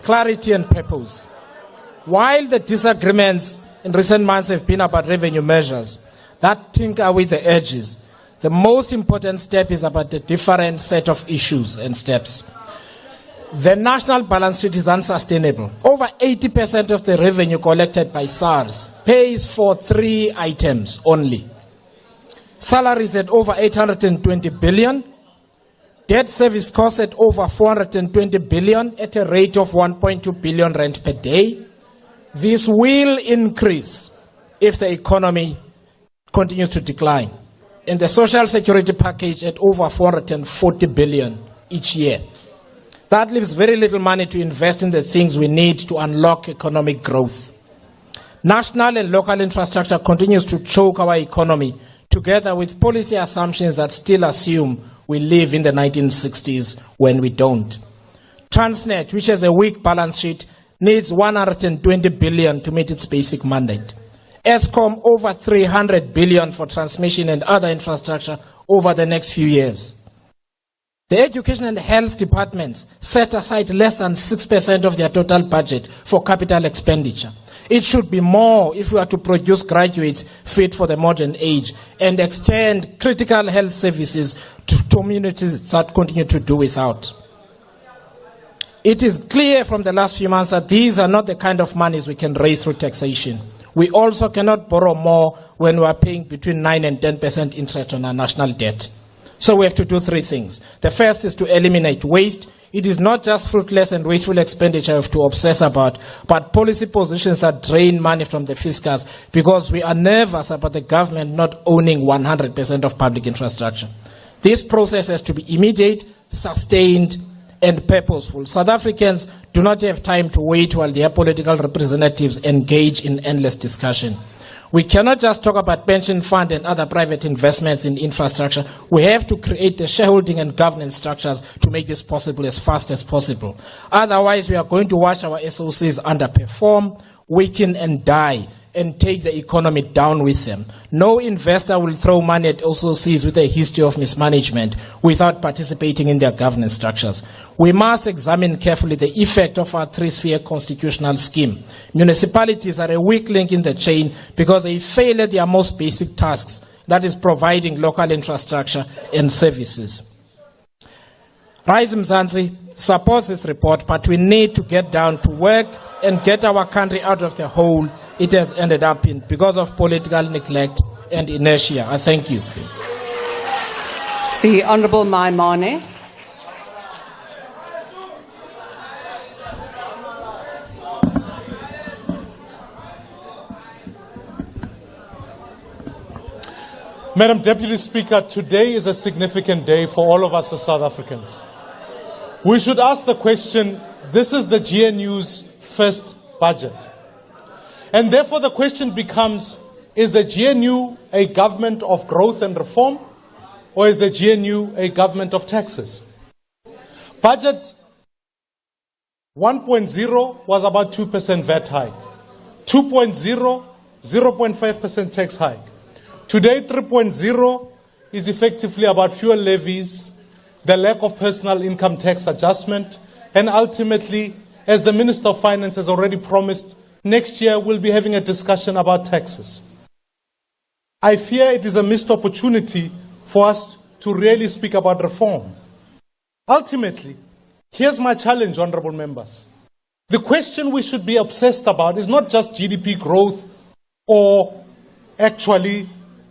clarity and purpose. While the disagreements in recent months have been about revenue measures that tinker with the edges, the most important step is about a different set of issues and steps. The national balance sheet is unsustainable. Over 80% of the revenue collected by SARS pays for 3 items only. Salaries at over 820 billion, debt service costs at over 420 billion at a rate of 1.2 billion rand per day. This will increase if the economy continues to decline. And the social security package at over 440 billion each year. That leaves very little money to invest in the things we need to unlock economic growth. National and local infrastructure continues to choke our economy, together with policy assumptions that still assume we live in the 1960s when we don't. Transnet, which has a weak balance sheet, needs 120 billion to meet its basic mandate. Eskom over 300 billion for transmission and other infrastructure over the next few years. The education and health departments set aside less than 6% of their total budget for capital expenditure. It should be more if we are to produce graduates fit for the modern age and extend critical health services to communities that continue to do without. It is clear from the last few months that these are not the kind of monies we can raise through taxation. We also cannot borrow more when we are paying between 9 and 10% interest on our national debt. So we have to do 3 things. The first is to eliminate waste. It is not just fruitless and wasteful expenditure we have to obsess about, but policy positions that drain money from the fiscus, because we are nervous about the government not owning 100% of public infrastructure. This process has to be immediate, sustained, and purposeful. South Africans do not have time to wait while their political representatives engage in endless discussion. We cannot just talk about pension fund and other private investments in infrastructure. We have to create the shareholding and governance structures to make this possible as fast as possible. Otherwise, we are going to watch our SOCs underperform, weaken, and die, and take the economy down with them. No investor will throw money at SOCs with a history of mismanagement without participating in their governance structures. We must examine carefully the effect of our 3-sphere constitutional scheme. Municipalities are a weak link in the chain because they fail at their most basic tasks, that is providing local infrastructure and services. Rise Mzansi supports this report, but we need to get down to work and get our country out of the hole it has ended up in because of political neglect and inertia. I thank you. The Honourable Maimane. Madam Deputy Speaker, today is a significant day for all of us as South Africans. We should ask the question, this is the GNU's first budget. And therefore the question becomes, is the GNU a government of growth and reform, or is the GNU a government of taxes? Budget 1.0 was about 2% VAT hike. 2.0, 0.5% tax hike. Today 3.0 is effectively about fuel levies, the lack of personal income tax adjustment, and ultimately, as the Minister of Finance has already promised, next year we'll be having a discussion about taxes. I fear it is a missed opportunity for us to really speak about reform. Ultimately, here's my challenge, honorable members. The question we should be obsessed about is not just GDP growth or actually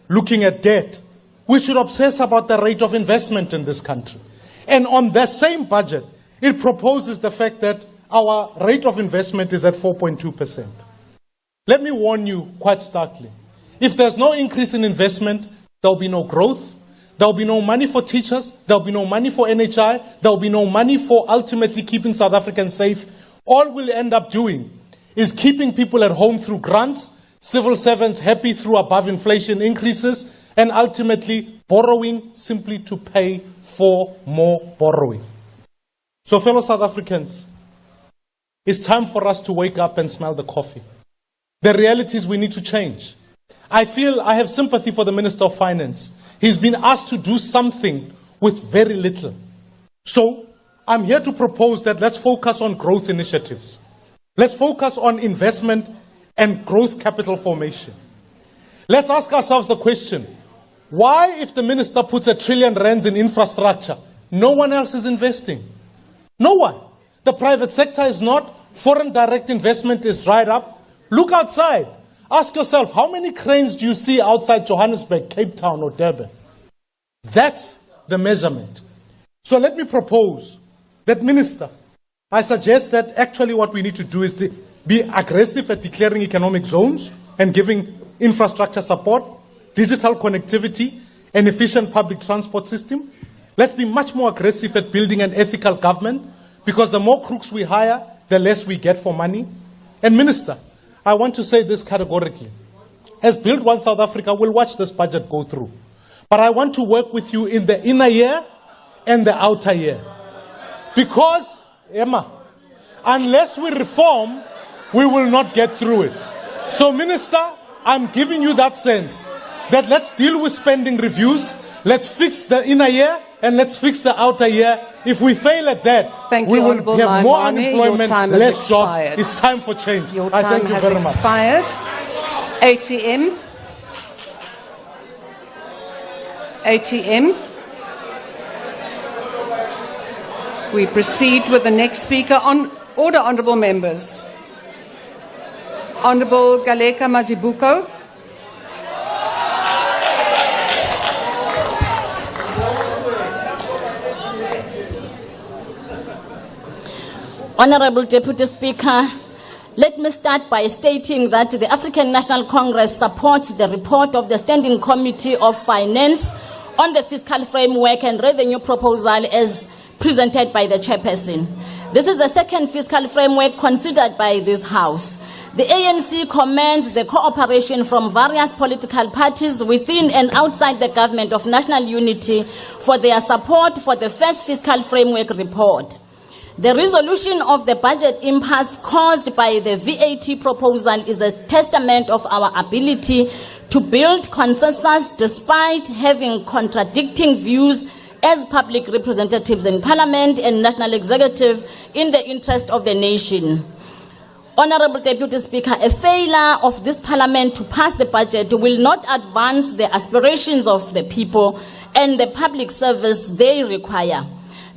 looking at debt. We should obsess about the rate of investment in this country. And on the same budget, it proposes the fact that our rate of investment is at 4.2%. Let me warn you quite starkly. If there's no increase in investment, there'll be no growth, there'll be no money for teachers, there'll be no money for NHI, there'll be no money for ultimately keeping South Africans safe. All we'll end up doing is keeping people at home through grants, civil servants happy through above inflation increases, and ultimately borrowing simply to pay for more borrowing. So fellow South Africans, it's time for us to wake up and smell the coffee. The reality is we need to change. I feel I have sympathy for the Minister of Finance. He's been asked to do something with very little. So I'm here to propose that let's focus on growth initiatives. Let's focus on investment and growth capital formation. Let's ask ourselves the question, why, if the minister puts R1 trillion in infrastructure, no one else is investing? No one. The private sector is not. Foreign direct investment is dried up. Look outside. Ask yourself, how many cranes do you see outside Johannesburg, Cape Town, or Durban? That's the measurement. So let me propose that, Minister, I suggest that actually what we need to do is to be aggressive at declaring economic zones and giving infrastructure support, digital connectivity, and efficient public transport system. Let's be much more aggressive at building an ethical government, because the more crooks we hire, the less we get for money. And Minister, I want to say this categorically. As Build One South Africa, we'll watch this budget go through. But I want to work with you in the inner year and the outer year. Because, Emma, unless we reform, we will not get through it. So, Minister, I'm giving you that sense that let's deal with spending reviews, let's fix the inner year, and let's fix the outer year. If we fail at that, we will have more unemployment, less jobs. It's time for change. Your I time thank you has very much. expired. ATM. ATM. We proceed with the next speaker. On order, honourable members. Honourable Galeka Mazibuko. Honourable Deputy Speaker, let me start by stating that the African National Congress supports the report of the Standing Committee of Finance on the fiscal framework and revenue proposal as presented by the chairperson. This is the second fiscal framework considered by this House. The ANC commends the cooperation from various political parties within and outside the government of national unity for their support for the first fiscal framework report. The resolution of the budget impasse caused by the VAT proposal is a testament of our ability to build consensus despite having contradicting views as public representatives in Parliament and National Executive in the interest of the nation. Honourable Deputy Speaker, a failure of this Parliament to pass the budget will not advance the aspirations of the people and the public service they require.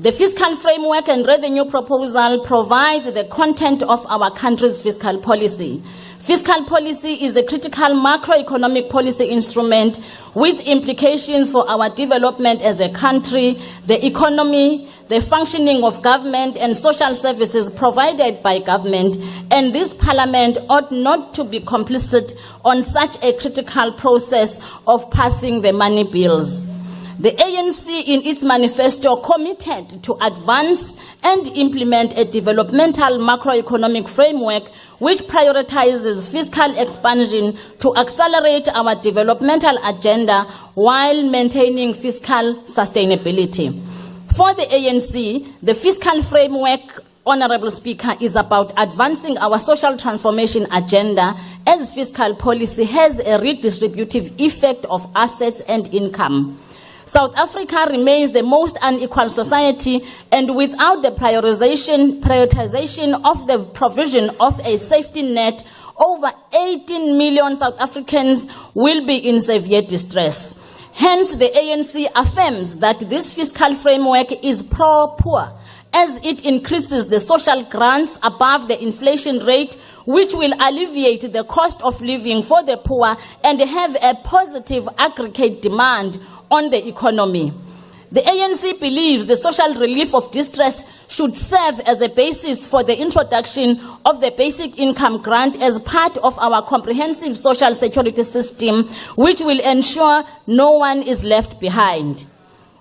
The fiscal framework and revenue proposal provides the content of our country's fiscal policy. Fiscal policy is a critical macroeconomic policy instrument with implications for our development as a country, the economy, the functioning of government and social services provided by government, and this Parliament ought not to be complicit on such a critical process of passing the money bills. The ANC in its manifesto committed to advance and implement a developmental macroeconomic framework which prioritizes fiscal expansion to accelerate our developmental agenda while maintaining fiscal sustainability. For the ANC, the fiscal framework, Honourable Speaker, is about advancing our social transformation agenda as fiscal policy has a redistributive effect of assets and income. South Africa remains the most unequal society, and without the prioritization of the provision of a safety net, over 18 million South Africans will be in severe distress. Hence, the ANC affirms that this fiscal framework is pro-poor, as it increases the social grants above the inflation rate, which will alleviate the cost of living for the poor and have a positive aggregate demand on the economy. The ANC believes the social relief of distress should serve as a basis for the introduction of the basic income grant as part of our comprehensive social security system, which will ensure no one is left behind.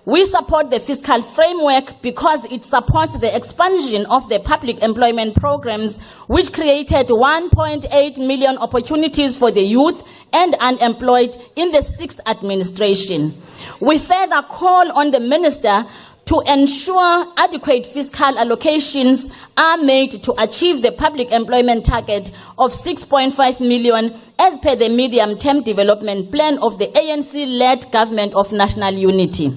We support the fiscal framework because it supports the expansion of the public employment programs, which created 1.8 million opportunities for the youth and unemployed in the 6th administration. We further call on the Minister to ensure adequate fiscal allocations are made to achieve the public employment target of 6.5 million as per the medium-term development plan of the ANC-led government of national unity.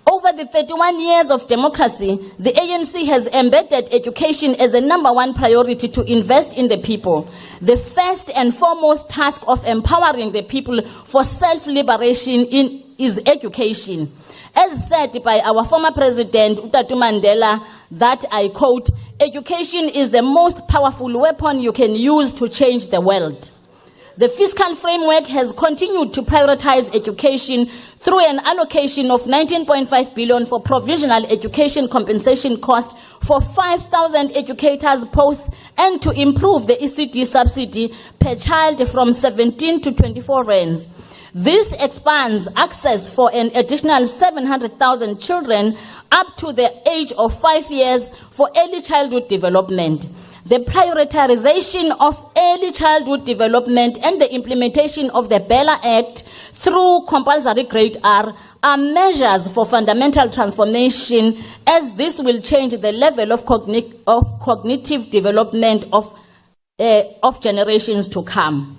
Over the 31 years of democracy, the ANC has embedded education as the #1 priority to invest in the people. The first and foremost task of empowering the people for self-liberation is education. As said by our former president, Utatu Mandela, that I quote, "Education is the most powerful weapon you can use to change the world." The fiscal framework has continued to prioritize education through an allocation of 19.5 billion for provisional education compensation cost for 5,000 educators posts and to improve the ECD subsidy per child from 17 to 24 rands. This expands access for an additional 700,000 children up to the age of 5 years for early childhood development. The prioritization of early childhood development and the implementation of the Bella Act through compulsory grade R are measures for fundamental transformation, as this will change the level of cognitive development of generations to come.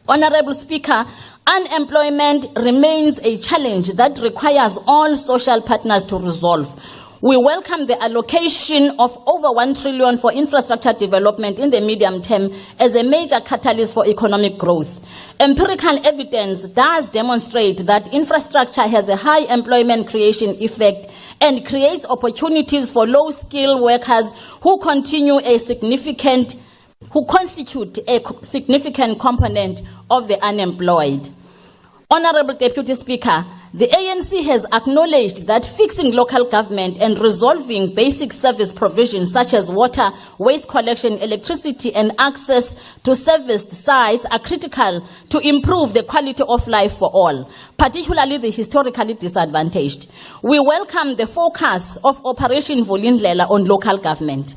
Honorable Speaker, unemployment remains a challenge that requires all social partners to resolve. We welcome the allocation of over 1 trillion for infrastructure development in the medium term as a major catalyst for economic growth. Empirical evidence does demonstrate that infrastructure has a high employment creation effect and creates opportunities for low-skilled workers who constitute a significant component of the unemployed. Honorable Deputy Speaker, the ANC has acknowledged that fixing local government and resolving basic service provisions such as water, waste collection, electricity, and access to serviced sites are critical to improve the quality of life for all, particularly the historically disadvantaged. We welcome the focus of Operation Vulindlela on local government.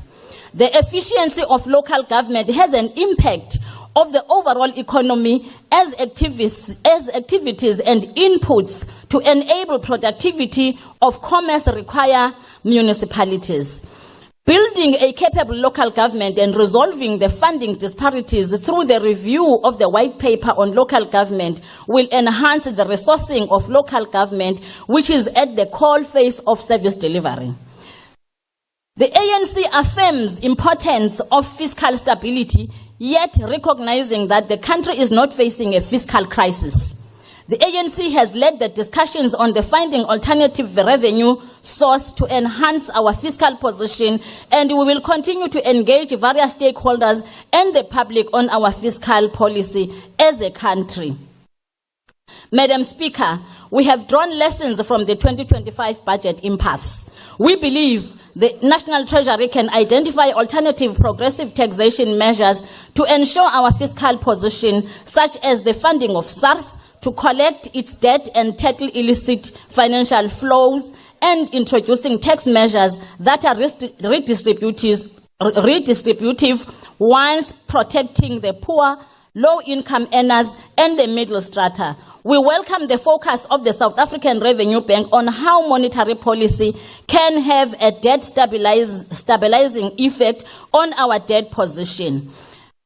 The efficiency of local government has an impact of the overall economy as activities and inputs to enable productivity of commerce require municipalities. Building a capable local government and resolving the funding disparities through the review of the white paper on local government will enhance the resourcing of local government, which is at the core phase of service delivery. The ANC affirms importance of fiscal stability, yet recognizing that the country is not facing a fiscal crisis. The ANC has led the discussions on the finding alternative revenue source to enhance our fiscal position, and we will continue to engage various stakeholders and the public on our fiscal policy as a country. Madam Speaker, we have drawn lessons from the 2025 budget impasse. We believe the National Treasury can identify alternative progressive taxation measures to ensure our fiscal position, such as the funding of SARS to collect its debt and tackle illicit financial flows, and introducing tax measures that are redistributive whilst protecting the poor, low-income earners, and the middle strata. We welcome the focus of the South African Revenue Bank on how monetary policy can have a debt stabilizing effect on our debt position.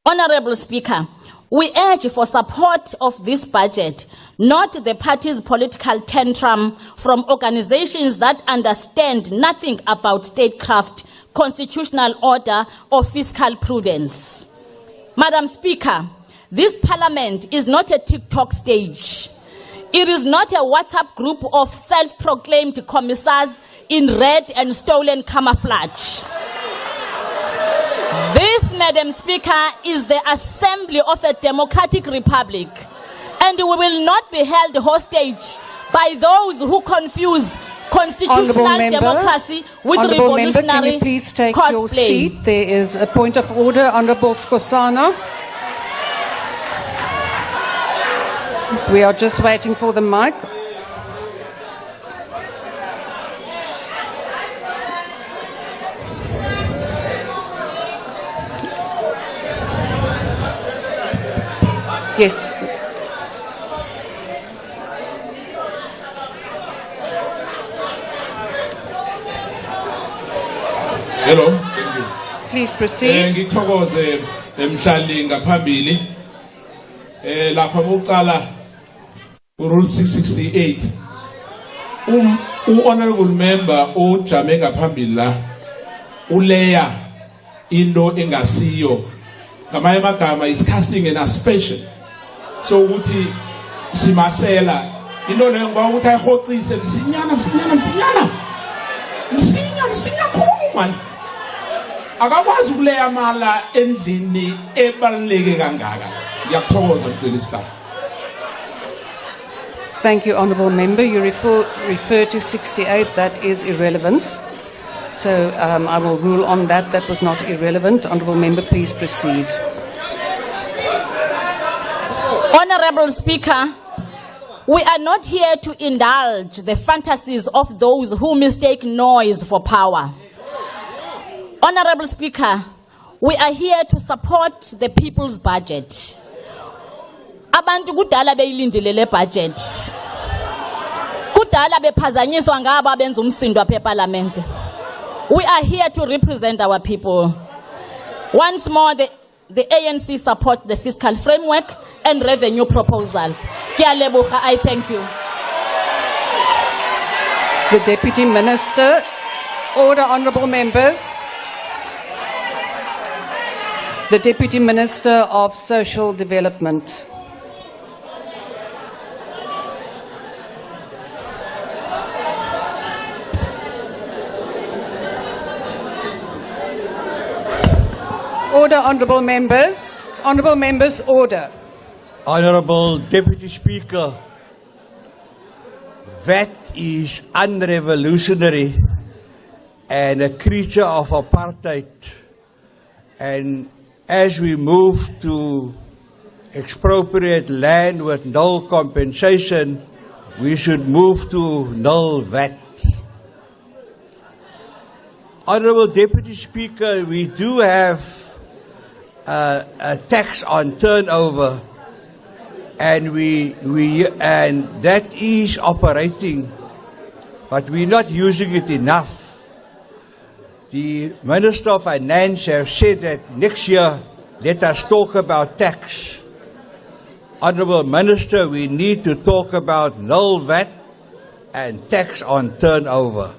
Honorable Speaker, we urge for support of this budget, not the party's political tantrum from organizations that understand nothing about statecraft, constitutional order, or fiscal prudence. Madam Speaker, this parliament is not a TikTok stage. It is not a WhatsApp group of self-proclaimed commissars in red and stolen camouflage. This, Madam Speaker, is the assembly of a democratic republic, and we will not be held hostage by those who confuse constitutional democracy with revolutionary can you please take cosplay. Your seat? There is a point of order, Honorable Skosana. We are just waiting for the mic. Yes. Hello, thank you. Please proceed. Ngithokoze emhlali ngaphambili. Lapha mokuqala Rule 668 U-honorable member ujame ngaphambili la uleya into engasiyo ngamanye amagama is casting an aspersion so ukuthi simasela into leyo ngiba ukuthi ayihoxise msinyana khulu man akakwazi ukuleya mala endlini ebaluleke kangaka ngiyakuthokoza mcela isihlalo. Thank you, Honourable Member. You refer to 68. That is irrelevance. So I will rule on that. That was not irrelevant. Honourable Member, please proceed. Honourable Speaker, we are not here to indulge the fantasies of those who mistake noise for power. Honourable Speaker, we are here to support the people's budget. Abantu kudala beyilindile le budget. Kudala bephazanyiswa ngabo abenza umsindo apha eParliament. We are here to represent our people. Once more, the ANC supports the fiscal framework and revenue proposals. Kiyaleboga, I thank you. The Deputy Minister. Order, Honourable Members. The Deputy Minister of Social Development. Order, Honourable Members. Honourable Members, order. Honourable Deputy Speaker, VAT is unrevolutionary and a creature of apartheid. And as we move to expropriate land with null compensation, we should move to null VAT. Honourable Deputy Speaker, we do have a tax on turnover, and and that is operating, but we're not using it enough. The Minister of Finance has said that next year let us talk about tax. Honourable Minister, we need to talk about null VAT and tax on turnover.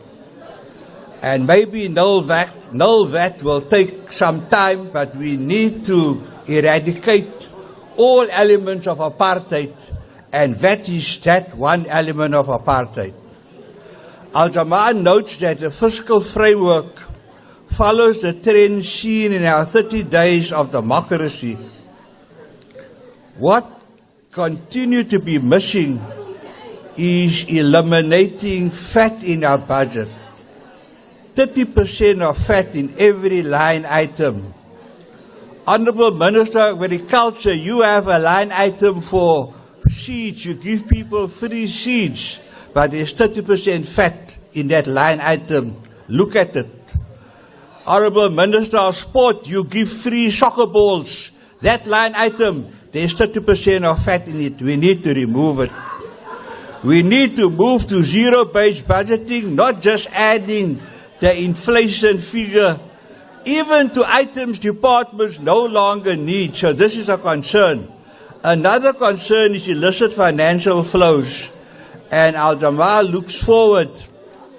And maybe null VAT will take some time, but we need to eradicate all elements of apartheid, and VAT is that one element of apartheid. Al-Jamaa notes that the fiscal framework follows the trend seen in our 30 days of democracy. What continues to be missing is eliminating fat in our budget. 30% of fat in every line item. Honourable Minister of Agriculture, you have a line item for seeds. You give people free seeds, but there's 30% fat in that line item. Look at it. Honourable Minister of Sport, you give free soccer balls. That line item, there's 30% of fat in it. We need to remove it. We need to move to zero-based budgeting, not just adding the inflation figure, even to items departments no longer need. So this is a concern. Another concern is illicit financial flows. And Al-Jamaa looks forward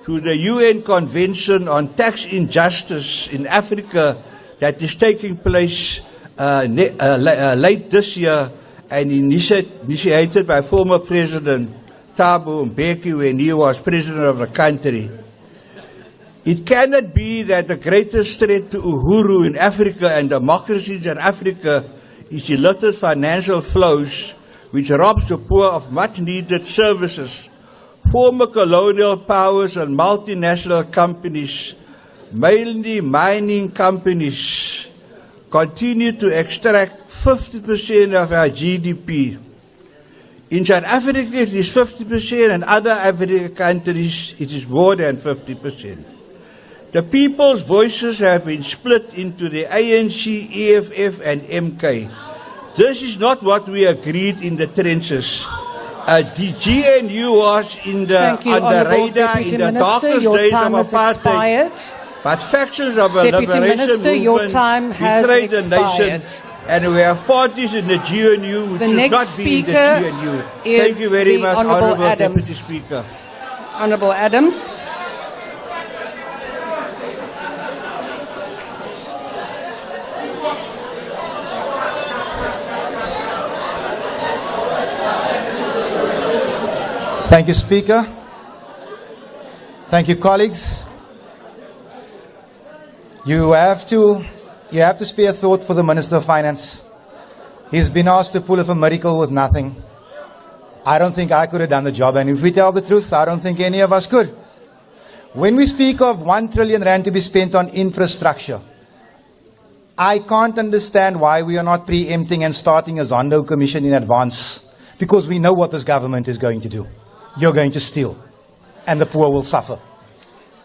to the UN Convention on Tax Injustice in Africa that is taking place late this year and initiated by former President Thabo Mbeki when he was president of the country. It cannot be that the greatest threat to Uhuru in Africa and democracies in Africa is illicit financial flows, which robs the poor of much-needed services. Former colonial powers and multinational companies, mainly mining companies, continue to extract 50% of our GDP. In South Africa, it is 50%, and other African countries, it is more than 50%. The people's voices have been split into the ANC, EFF, and MK. This is not what we agreed in the trenches. The GNU was on the radar in the darkest days of apartheid. But factions of a liberation movement betrayed the nation. And we have parties in the GNU which should not be in the GNU. Thank you very much, Honourable Deputy Speaker. Honourable Adams. Thank you, Speaker. Thank you, colleagues. You have to spare thought for the Minister of Finance. He's been asked to pull off a miracle with nothing. I don't think I could have done the job, and if we tell the truth, I don't think any of us could. When we speak of 1 trillion rand to be spent on infrastructure, I can't understand why we are not preempting and starting a Zondo Commission in advance, because we know what this government is going to do. You're going to steal, and the poor will suffer.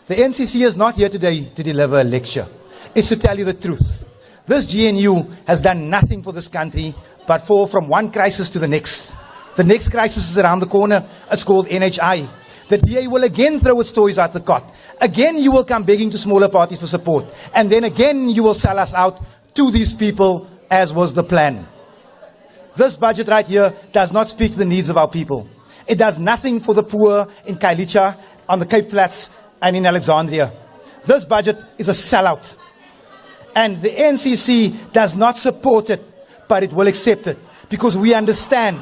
The NCC is not here today to deliver a lecture. It's to tell you the truth. This GNU has done nothing for this country but fall from one crisis to the next. The next crisis is around the corner. It's called NHI. The DA will again throw its toys out the cot. Again, you will come begging to smaller parties for support. And then again, you will sell us out to these people, as was the plan. This budget right here does not speak to the needs of our people. It does nothing for the poor in Kailicha, on the Cape Flats, and in Alexandria. This budget is a sellout. And the NCC does not support it, but it will accept it, because we understand.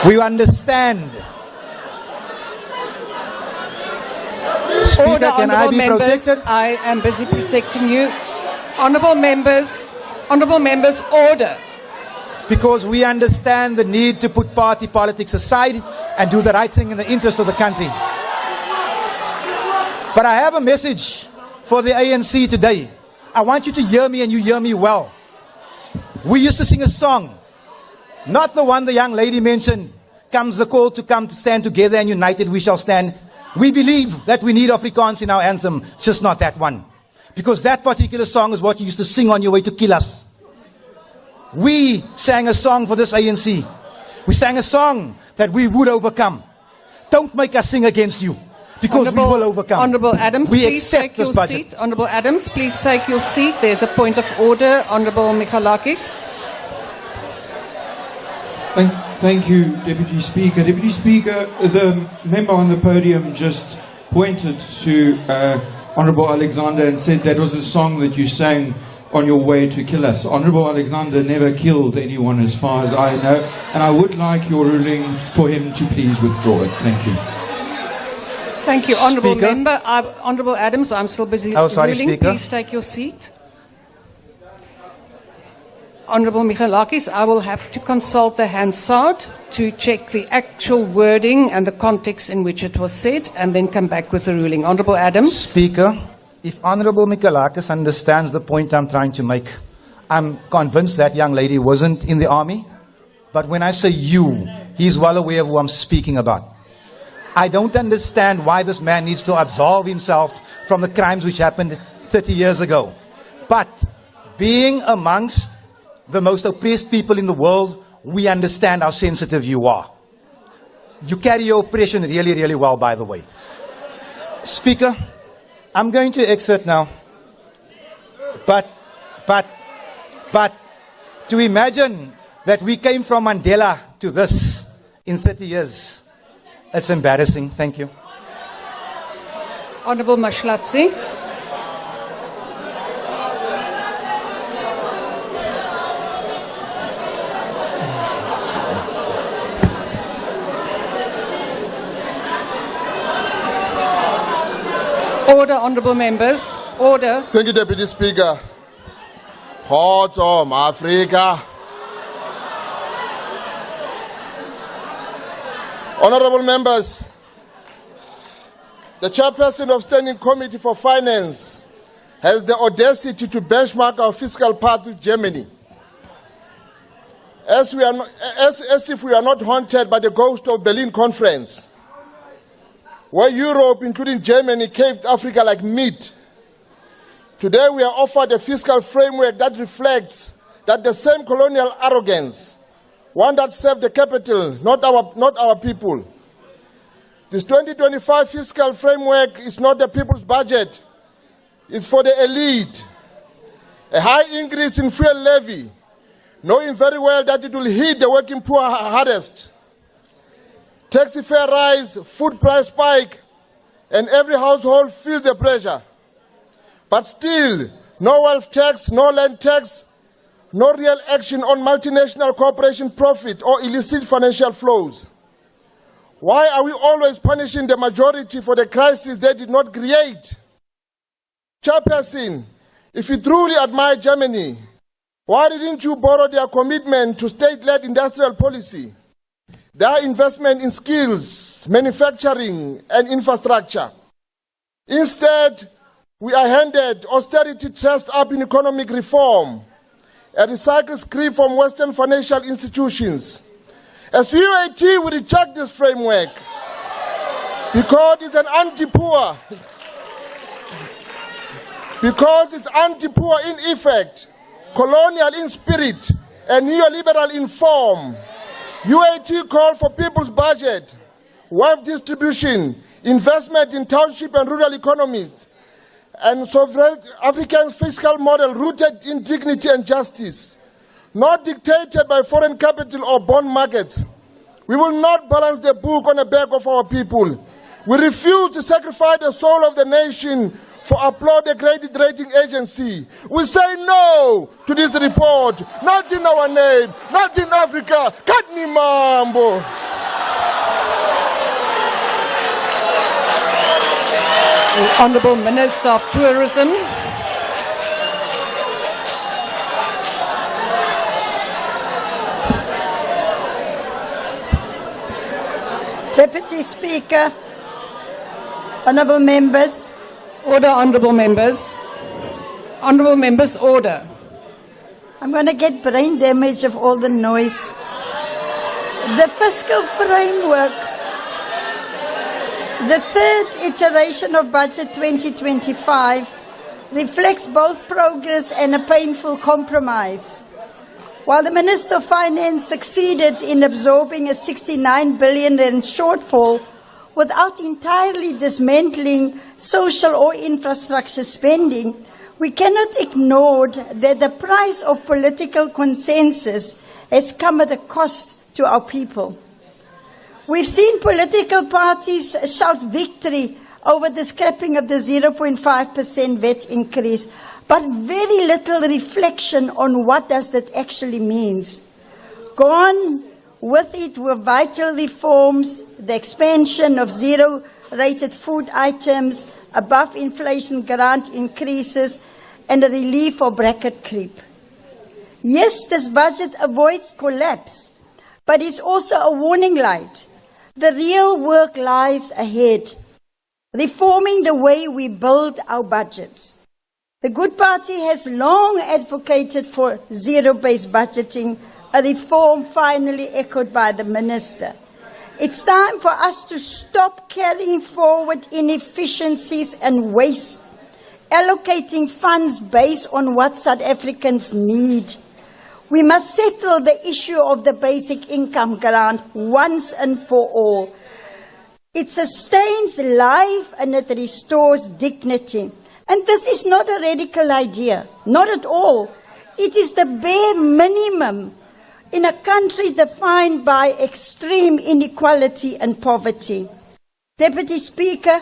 We understand. Speaker, Order, can I be members. protected? I am busy protecting you. Honourable members, order. Because we understand the need to put party politics aside and do the right thing in the interest of the country. But I have a message for the ANC today. I want you to hear me, and you hear me well. We used to sing a song, not the one the young lady mentioned, comes the call to come to stand together and united we shall stand. We believe that we need Afrikaans in our anthem, just not that one. Because that particular song is what you used to sing on your way to kill us. We sang a song for this ANC. We sang a song that we would overcome. Don't make us sing against you, because we will overcome. Honourable Adams, we please accept take this your budget. seat. Honourable Adams, please take your seat. There's a point of order. Honourable Michalakis. Thank you, Deputy Speaker. Deputy Speaker, the member on the podium just pointed to Honourable Alexander and said that was a song that you sang on your way to kill us. Honourable Alexander never killed anyone as far as I know, and I would like your ruling for him to please withdraw it. Thank you. Thank you, Honourable Speaker. Member. Honourable Adams, I'm still busy Oh, sorry, ruling. Speaker. Please take your seat. Honourable Michalakis, I will have to consult the Hansard to check the actual wording and the context in which it was said, and then come back with the ruling. Honourable Adams. Speaker, if Honourable Michalakis understands the point I'm trying to make, I'm convinced that young lady wasn't in the army. But when I say you, he's well aware of who I'm speaking about. I don't understand why this man needs to absolve himself from the crimes which happened 30 years ago. But being amongst the most oppressed people in the world, we understand how sensitive you are. You carry your oppression really, really well, by the way. Speaker, I'm going to exit now. But to imagine that we came from Mandela to this in 30 years, it's embarrassing. Thank you. Honourable Mashlatsi. Order, honourable members. Order. Thank you, Deputy Speaker. Kgotso, Africa. Honourable members, the chairperson of Standing Committee for Finance has the audacity to benchmark our fiscal path with Germany. As if we are not haunted by the ghost of Berlin Conference, where Europe, including Germany, caved Africa like meat. Today we are offered a fiscal framework that reflects that the same colonial arrogance, one that served the capital, not our people. This 2025 fiscal framework is not the people's budget. It's for the elite. A high increase in fuel levy, knowing very well that it will hit the working poor hardest. Taxi fare rise, food price spike, and every household feels the pressure. But still, no wealth tax, no land tax, no real action on multinational corporation profit or illicit financial flows. Why are we always punishing the majority for the crisis they did not create? Chairperson, if you truly admire Germany, why didn't you borrow their commitment to state-led industrial policy, their investment in skills, manufacturing, and infrastructure? Instead, we are handed austerity dressed up in economic reform, a recycled script from Western financial institutions. As UAT, we reject this framework because it's an anti-poor. Because it's anti-poor in effect, colonial in spirit, and neoliberal in form. UAT called for people's budget, wealth distribution, investment in township and rural economies, and sovereign African fiscal model rooted in dignity and justice, not dictated by foreign capital or bond markets. We will not balance the book on the back of our people. We refuse to sacrifice the soul of the nation for applaud a credit rating agency. We say no to this report. Not in our name, not in Africa. Katni mambo. The Honourable Minister of Tourism. Deputy Speaker, Honourable Members. Order, Honourable Members. Honourable Members, order. I'm going to get brain damage of all the noise. The fiscal framework, the third iteration of Budget 2025, reflects both progress and a painful compromise. While the Minister of Finance succeeded in absorbing a 69 billion rand shortfall without entirely dismantling social or infrastructure spending, we cannot ignore that the price of political consensus has come at a cost to our people. We've seen political parties shout victory over the scrapping of the 0.5% VAT increase, but very little reflection on what does that actually means. Gone with it were vital reforms, the expansion of zero-rated food items, above inflation grant increases, and a relief for bracket creep. Yes, this budget avoids collapse, but it's also a warning light. The real work lies ahead, reforming the way we build our budgets. The Good Party has long advocated for zero-based budgeting, a reform finally echoed by the Minister. It's time for us to stop carrying forward inefficiencies and waste, allocating funds based on what South Africans need. We must settle the issue of the basic income grant once and for all. It sustains life and it restores dignity. And this is not a radical idea, not at all. It is the bare minimum in a country defined by extreme inequality and poverty. Deputy Speaker,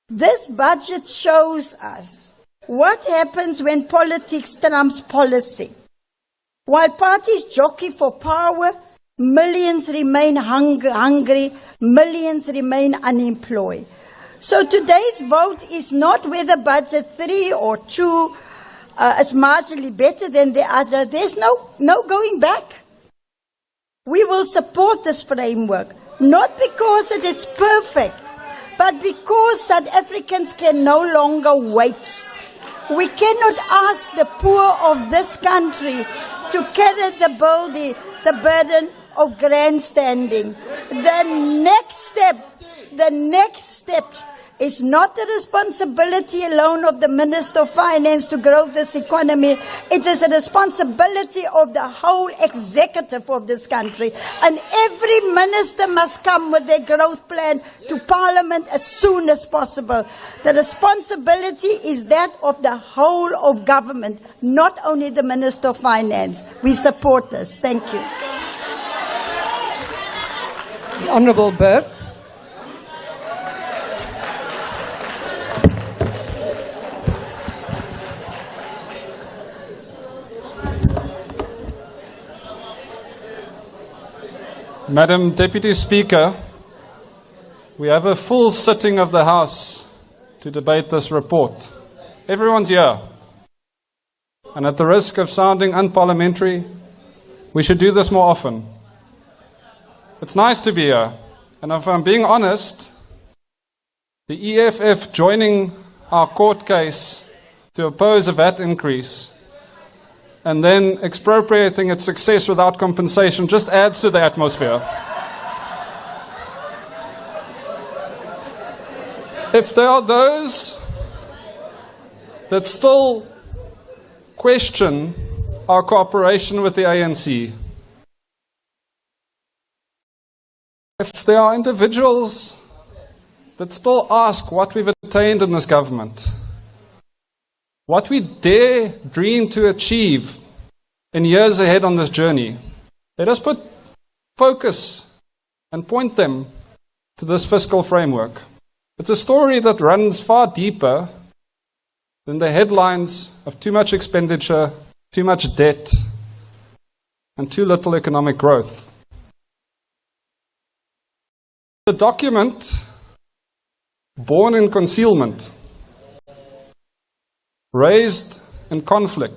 this budget shows us what happens when politics trumps policy. While parties jockey for power, millions remain hungry, millions remain unemployed. So today's vote is not whether budget 3 or 2 is marginally better than the other. There's no going back. We will support this framework, not because it is perfect, but because South Africans can no longer wait. We cannot ask the poor of this country to carry the burden of grandstanding. The next step It's not the responsibility alone of the Minister of Finance to grow this economy. It is the responsibility of the whole executive of this country. And every minister must come with their growth plan to Parliament as soon as possible. The responsibility is that of the whole of government, not only the Minister of Finance. We support this. Thank you. The Honourable Burke. Madam Deputy Speaker, we have a full sitting of the House to debate this report. Everyone's here. And at the risk of sounding unparliamentary, we should do this more often. It's nice to be here. And if I'm being honest, the EFF joining our court case to oppose a VAT increase and then expropriating its success without compensation just adds to the atmosphere. If there are those that still question our cooperation with the ANC, if there are individuals that still ask what we've attained in this government, what we dare dream to achieve in years ahead on this journey, let us put focus and point them to this fiscal framework. It's a story that runs far deeper than the headlines of too much expenditure, too much debt, and too little economic growth. The document born in concealment, raised in conflict,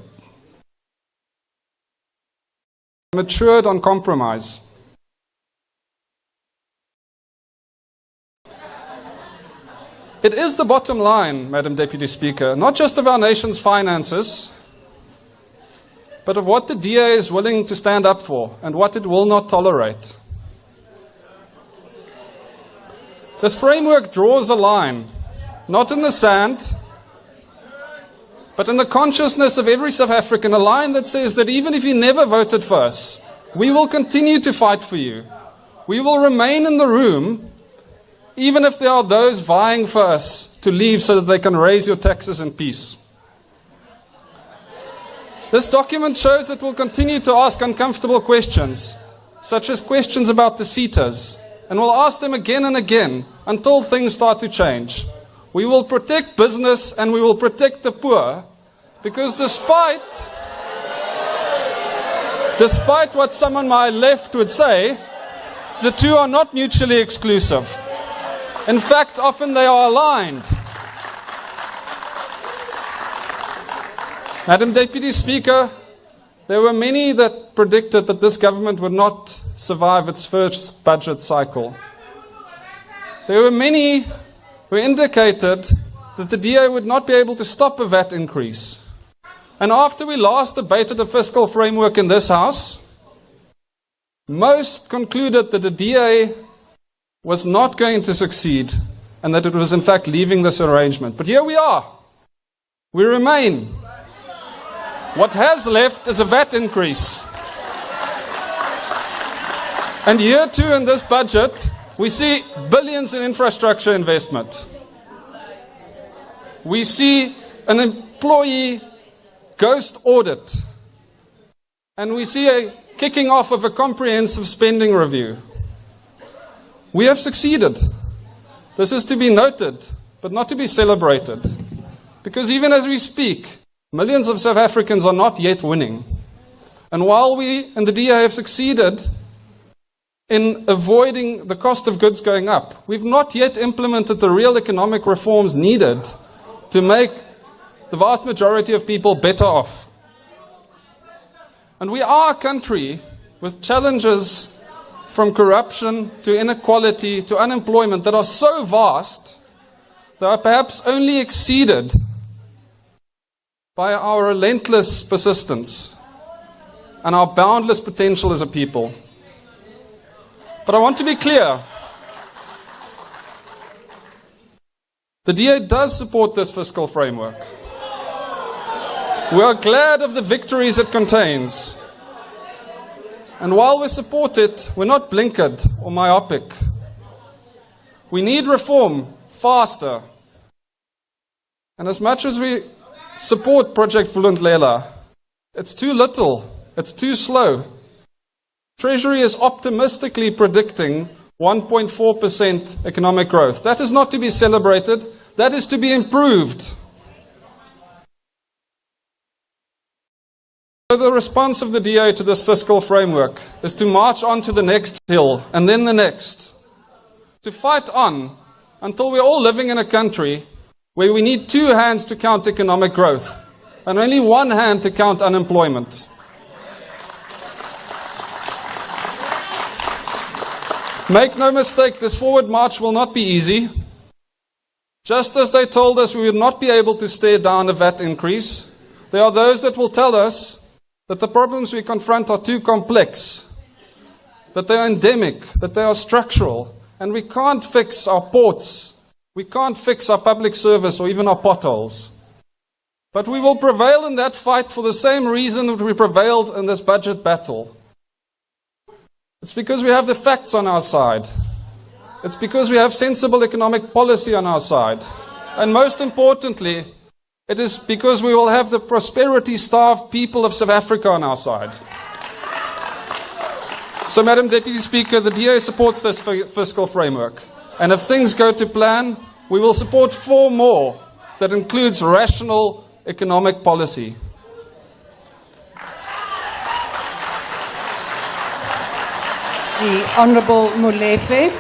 matured on compromise. It is the bottom line, Madam Deputy Speaker, not just of our nation's finances, but of what the DA is willing to stand up for and what it will not tolerate. This framework draws a line, not in the sand, but in the consciousness of every South African, a line that says that even if you never voted for us, we will continue to fight for you. We will remain in the room, even if there are those vying for us to leave so that they can raise your taxes in peace. This document shows that we'll continue to ask uncomfortable questions, such as questions about the seaters, and we'll ask them again and again until things start to change. We will protect business and we will protect the poor, because despite what some on my left would say, the two are not mutually exclusive. In fact, often they are aligned. Madam Deputy Speaker, there were many that predicted that this government would not survive its first budget cycle. There were many who indicated that the DA would not be able to stop a VAT increase. And after we last debated the fiscal framework in this House, most concluded that the DA was not going to succeed and that it was in fact leaving this arrangement. But here we are. We remain. What has left is a VAT increase. And year two in this budget, we see billions in infrastructure investment. We see an employee ghost audit. And we see a kicking off of a comprehensive spending review. We have succeeded. This is to be noted, but not to be celebrated. Because even as we speak, millions of South Africans are not yet winning. And while we in the DA have succeeded in avoiding the cost of goods going up, we've not yet implemented the real economic reforms needed to make the vast majority of people better off. And we are a country with challenges from corruption to inequality to unemployment that are so vast that are perhaps only exceeded by our relentless persistence and our boundless potential as a people. But I want to be clear. The DA does support this fiscal framework. We are glad of the victories it contains. And while we support it, we're not blinkered or myopic. We need reform faster. And as much as we support Project Vulindlela, it's too little, it's too slow. Treasury is optimistically predicting 1.4% economic growth. That is not to be celebrated, that is to be improved. So the response of the DA to this fiscal framework is to march on to the next hill and then the next. To fight on until we're all living in a country where we need 2 hands to count economic growth and only 1 hand to count unemployment. Make no mistake, this forward march will not be easy. Just as they told us we would not be able to stare down a VAT increase, there are those that will tell us that the problems we confront are too complex, that they are endemic, that they are structural, and we can't fix our ports, we can't fix our public service or even our potholes. But we will prevail in that fight for the same reason that we prevailed in this budget battle. It's because we have the facts on our side. It's because we have sensible economic policy on our side. And most importantly, it is because we will have the prosperity-starved people of South Africa on our side. So, Madam Deputy Speaker, the DA supports this fiscal framework. And if things go to plan, we will support 4 more that includes rational economic policy. The Honourable Molefe.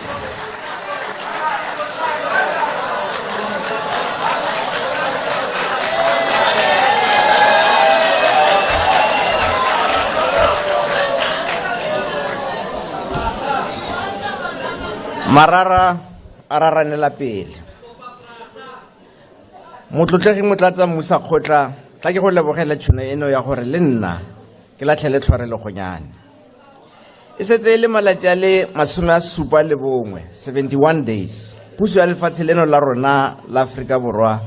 Marara araranela pele. Motlotlegi motlatsa Musa Khotla tla ke go lebogela tšhono eno ya gore le nna ke latlhele tshwarelo gonyane. E setse le malatsi a le 71 71 days. Puso ya lefatshe leno la rona la Afrika Borwa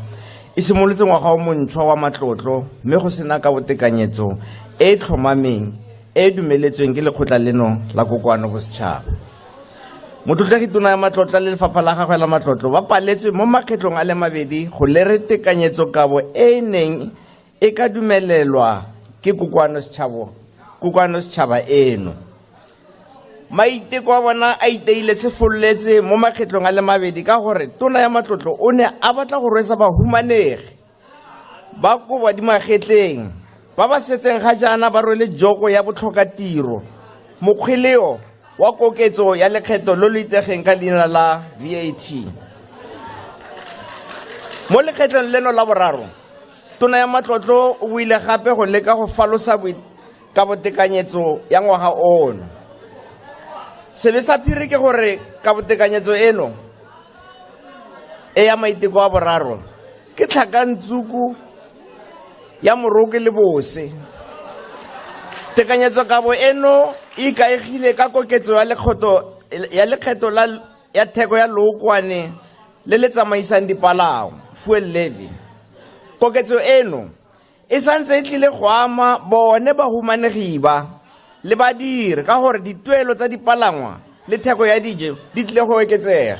e simolotse ngwaga o montšhwa wa matlotlo mme go sena ka botekanyetso e tlhomameng e dumeletsweng ke lekgotla leno la kokoano go setšhaba. Motlotlegi tona ya matlotlo le lefapha la gagwe la matlotlo ba paletswe mo makgetlong a le mabedi go lere tekanyetso kabo e neng e ka dumelelwa ke kokoano setšhaba eno. Maiteko a bona a iteile se folletse mo makgetlong a le mabedi ka gore tona ya matlotlo o ne a batla go rwesa bahumanegi ba koba di magetleng ba ba setseng ga jaana ba rwele joko ya botlhokatiro mokgweleo wa koketso ya lekgetho lo le itsegeng ka leina la VAT. Mo lekgetlong leno la boraro tona ya matlotlo o buile gape go leka go falosa ka botekanyetso ya ngwaga ono. Sebe sa phiri ke gore ka botekanyetso eno e ya maiteko a boraro ke tlhakantsuku ya moroke le bose. Tekanyetso kabo eno e ikaegile ka koketso ya lekgetho ya theko ya lookwane le le tsamaisang dipalangwa fuel levy. Koketso eno e santse e tlile go ama bone bahumanegi ba le badiri ka gore dituelo tsa dipalangwa le theko ya dijo di tlile go oketsega.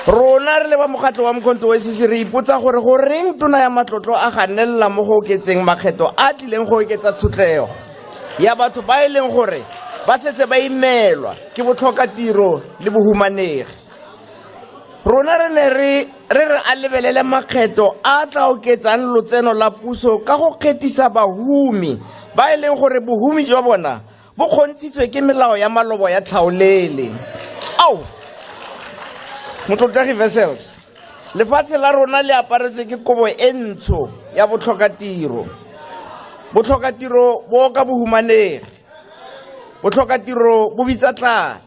Rona re le ba mokgatlo wa Mkhonto wa SEC re ipotsa gore go reng tona ya matlotlo a ganella mo go oketseng makgetho a tlileng go oketsa tshotlego ya batho ba e leng gore ba setse ba imelwa ke botlhokatiro le bohumanegi. Rona re ne re a lebelele makgetho a tla oketsang lotseno la puso ka go kgethisa bahumi ba e leng gore bohumi jwa bona bo kgontshitswe ke melao ya malobo ya tlhaolele. Au Motlotlegi Wessels, lefatshe la rona le aparetswe ke kobo e ntsho ya botlhokatiro. Botlhokatiro bo ka bohumanegi. Botlhokatiro bo bitsa tlala.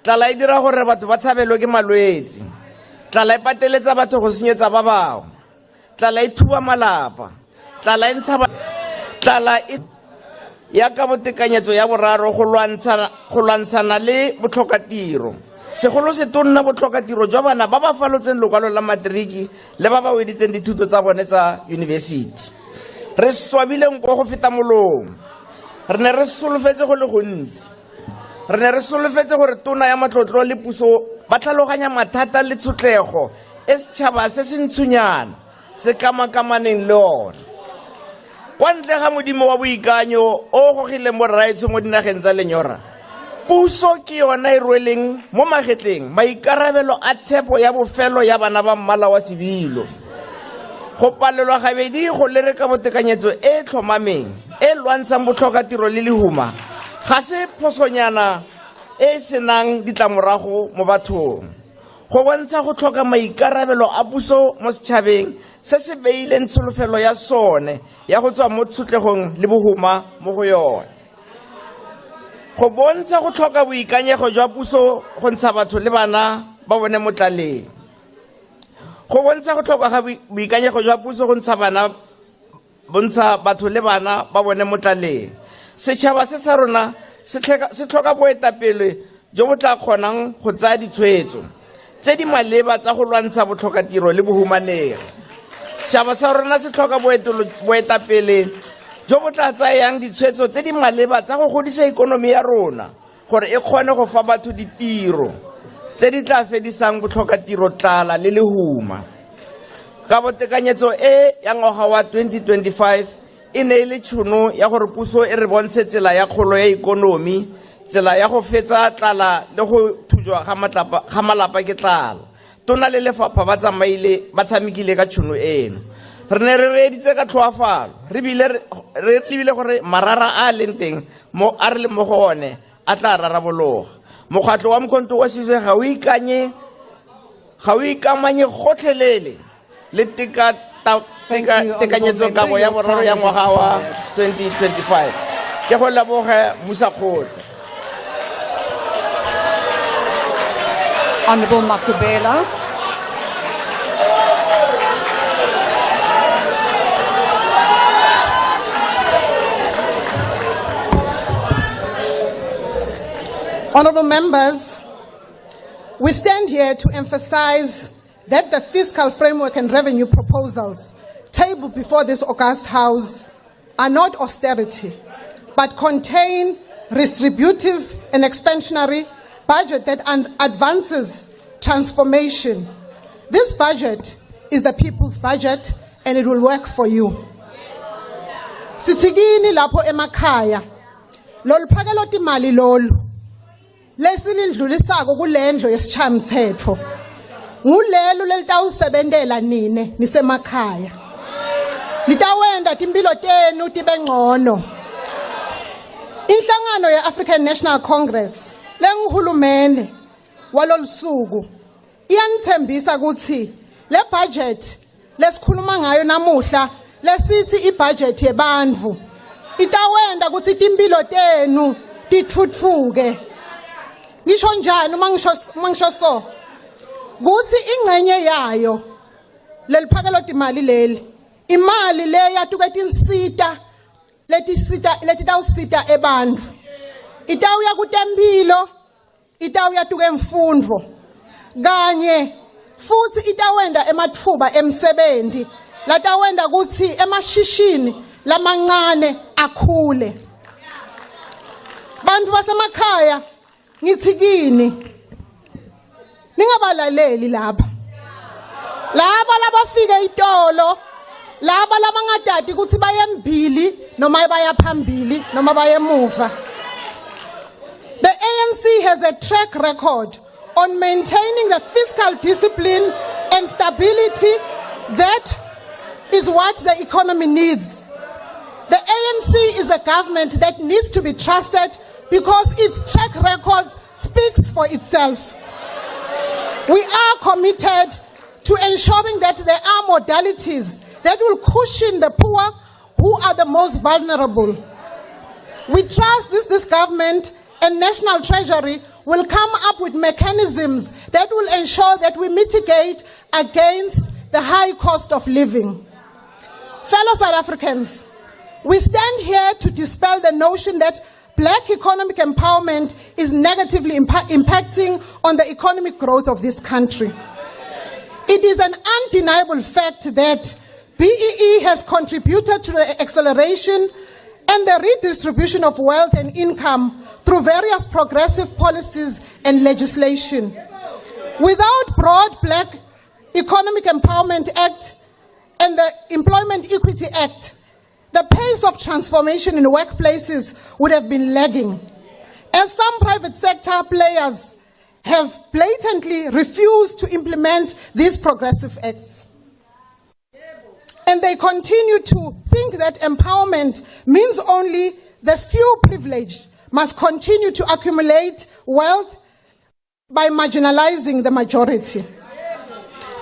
Tlala e dira gore batho ba tshabelwe ke malwetse. Tlala e pateletsa batho go senyetsa ba bangwe. Tlala e thuba malapa. Tlala e ntshaba. Tlala e ya ka botekanyetso ya boraro go lwantshana le botlhokatiro. segolo se tonna botlhoka tiro jwa bana ba ba falotseng lokwalo la matriki le ba ba weditseng dithuto tsa bone tsa university. Re swabile nko go feta molomo. Re ne re solofetse go le gontsi. Re ne re solofetse gore tona ya matlotlo le puso ba tlhaloganya mathata le tshotlego e setšhaba se se ntshonyana se kamakamaneng le ona. Kwa ntle ga modimo wa boikanyo o gogileng borraetsho mo dinageng tsa lenyora, puso ke yona e rweleng mo magetleng maikarabelo a tshepo ya bofelo ya bana ba mmala wa sebilo. Go palelwa gabedi go lereka botekanyetso e tlhomameng e lwantshang botlhokatiro le lehuma ga se phosonyana e senang ditlamorago mo bathong. Go bontsha go tlhoka maikarabelo a puso mo setšhabeng se se beileng tsholofelo ya sone ya go tswa mo tshotlegong le bohuma mo go yone. Go bontsha go tlhoka boikanyego jwa puso go ntsha batho le bana ba bone mo tlaleng. Go bontsha go tlhoka ga boikanyego jwa puso go ntsha batho le bana ba bone mo tlaleng. Setšhaba se sa rona se tlhoka boetapele jo bo tla kgonang go tsaya ditshwetso tse di maleba tsa go lwantsha botlhokatiro le bohumanegi. Setšhaba sa rona se tlhoka boetapele jo bo tla tsayang ditshwetso tse di maleba tsa go godisa ikonomi ya rona gore e kgone go fa batho ditiro tse di tla fedisang botlhokatiro tlala le lehuma. Ka botekanyetso e ya ngwaga wa 2025 e ne le tšhono ya gore puso e re bontshe tsela ya kgolo ya ikonomi, tsela ya go fetsa tlala le go thujwa ga malapa ke tlala. Tona le lefapha ba tshamekile ka tšhono eno. Re ne re reeditse ka tlhoafalo, re lebile gore marara a leng teng mo a re le mo go one a tla rarabologa. Mokgatlo wa Mkhonto wa Sizwe ga o ikamanye gotlhelele le tekanyetso kabo ya boraro ya ngwaga wa 2025. Ke go leboge Musakgolo. Honorable Makubela. Honorable members, we stand here to emphasize that the fiscal framework and revenue proposals tabled before this august House are not austerity, but contain redistributive and expansionary budget that advances transformation. This budget is the people's budget and it will work for you. Sitigini lapho emakhaya, lolu phakelo timali lolu, lesilidlulisako kulendlo yesishayamthetho. Ngulelo lelitawusebentela nine nisemakhaya. Litawenda timpilo tenu tibe ngcono. Inhlangano ya African National Congress lenguhulumende walolusuku iyanithembisa ukuthi le budget lesikhuluma ngayo namuhla lesithi ibudget yebantfu itawenda ukuthi timpilo tenu tithutfuke. Ngisho njani uma ngisho so kuthi ingcenye yayo leliphakelo timali leli imali le yatuke tinsita letitawusita ebantfu itawuya kutempilo itawuya tuke emfundvo kanye futhi itawenda ematfuba emsebenti latawenda kuthi emashishini lamancane akhule. Bantfu basemakhaya ngithi kini ningabalaleli laba labafike itolo laba labangadadi ukuthi bayembili noma bayaphambili noma bayemuva. The ANC has a track record on maintaining the fiscal discipline and stability that is what the economy needs. The ANC is a government that needs to be trusted because its track record speaks for itself. We are committed to ensuring that there are modalities that will cushion the poor who are the most vulnerable. We trust this government and National Treasury will come up with mechanisms that will ensure that we mitigate against the high cost of living. Fellow South Africans, we stand here to dispel the notion that black economic empowerment is negatively impacting on the economic growth of this country. It is an undeniable fact that BEE has contributed to the acceleration and the redistribution of wealth and income through various progressive policies and legislation. Without broad Black Economic Empowerment Act and the Employment Equity Act, the pace of transformation in workplaces would have been lagging, as some private sector players have blatantly refused to implement these progressive acts. And they continue to think that empowerment means only the few privileged must continue to accumulate wealth by marginalizing the majority.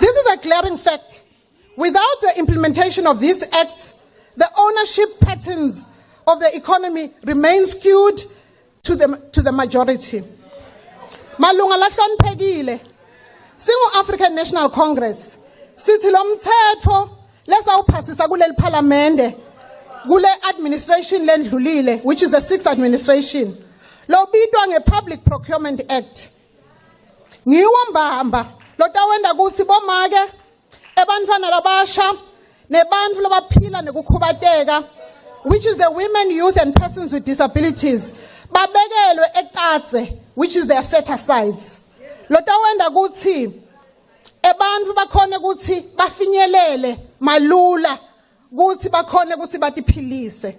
This is a glaring fact. Without the implementation of these acts, the ownership patterns of the economy remain skewed to the majority. Malunga lahloniphekile, singu-African National Congress, sithi lo mthetho lesawuphasisa kuleli parliamente, kule administration lendlulile, which is the 6th administration, lobitwa nge-Public Procurement Act. Ngiwo mbamba, lotawenda kutsi bomake, ebantfwana labasha, nebantfu labaphila nekukhubateka, which is the women, youth and persons with disabilities, babekelwe eqatse, which is their set-asides. Lotawenda kutsi, ebantfu bakhone kutsi bafinyelele malula, kutsi bakhone kutsi batiphilise.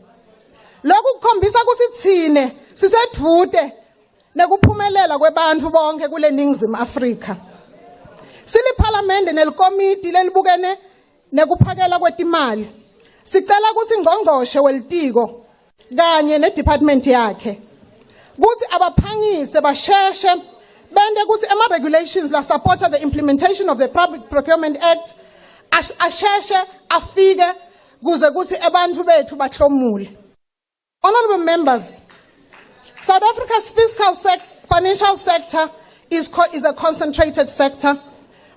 Lokhu kukhombisa kutsi tsine sisedvute nekuphumelela kwebantfu bonke kule Ningizimu Afrika. Sili parliament nelikomiti lelibukene nekuphakela kwetimali, sicela kutsi ngqongqoshe welitiko kanye nedepartment yakhe kutsi abaphangise basheshe bende kutsi ama-regulations la support the implementation of the Public Procurement Act asheshe afike kuze kutsi ebantfu bethu bahlomule. Honorable members, South Africa's financial sector is a concentrated sector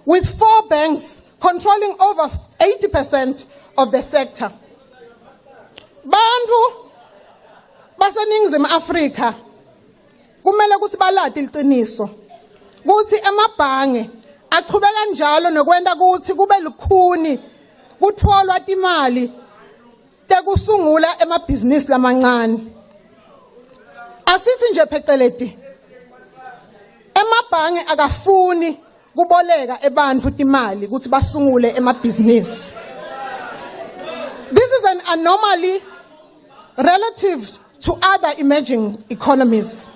with 4 banks controlling over 80% of the sector. Bantu baseNingizimu Afrika kumele kuthi balade iqiniso kuthi emabhange aqhubeka njalo nokwenda kuthi kube lukhuni kutfolwa imali tekusungula emabhizinisi lamancane. Asithi nje pheceleti emabhange akafuni kuboleka ebantfu imali kuthi basungule emabhizinisi. This is an anomaly relative to other emerging economies.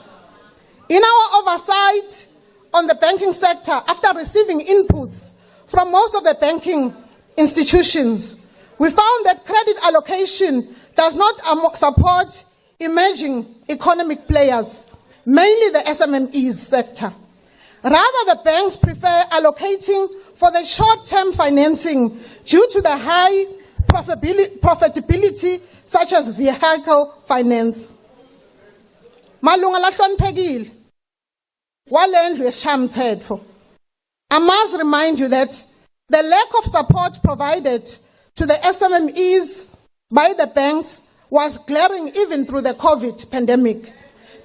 In our oversight on the banking sector, after receiving inputs from most of the banking institutions, we found that credit allocation does not support emerging economic players, mainly the SMMEs sector. Rather, the banks prefer allocating for the short-term financing due to the high profitability, such as vehicle finance. Malunga lahloniphekile, walendlu yesishayamithetho. I must remind you that the lack of support provided to the SMMEs by the banks was glaring even through the COVID pandemic,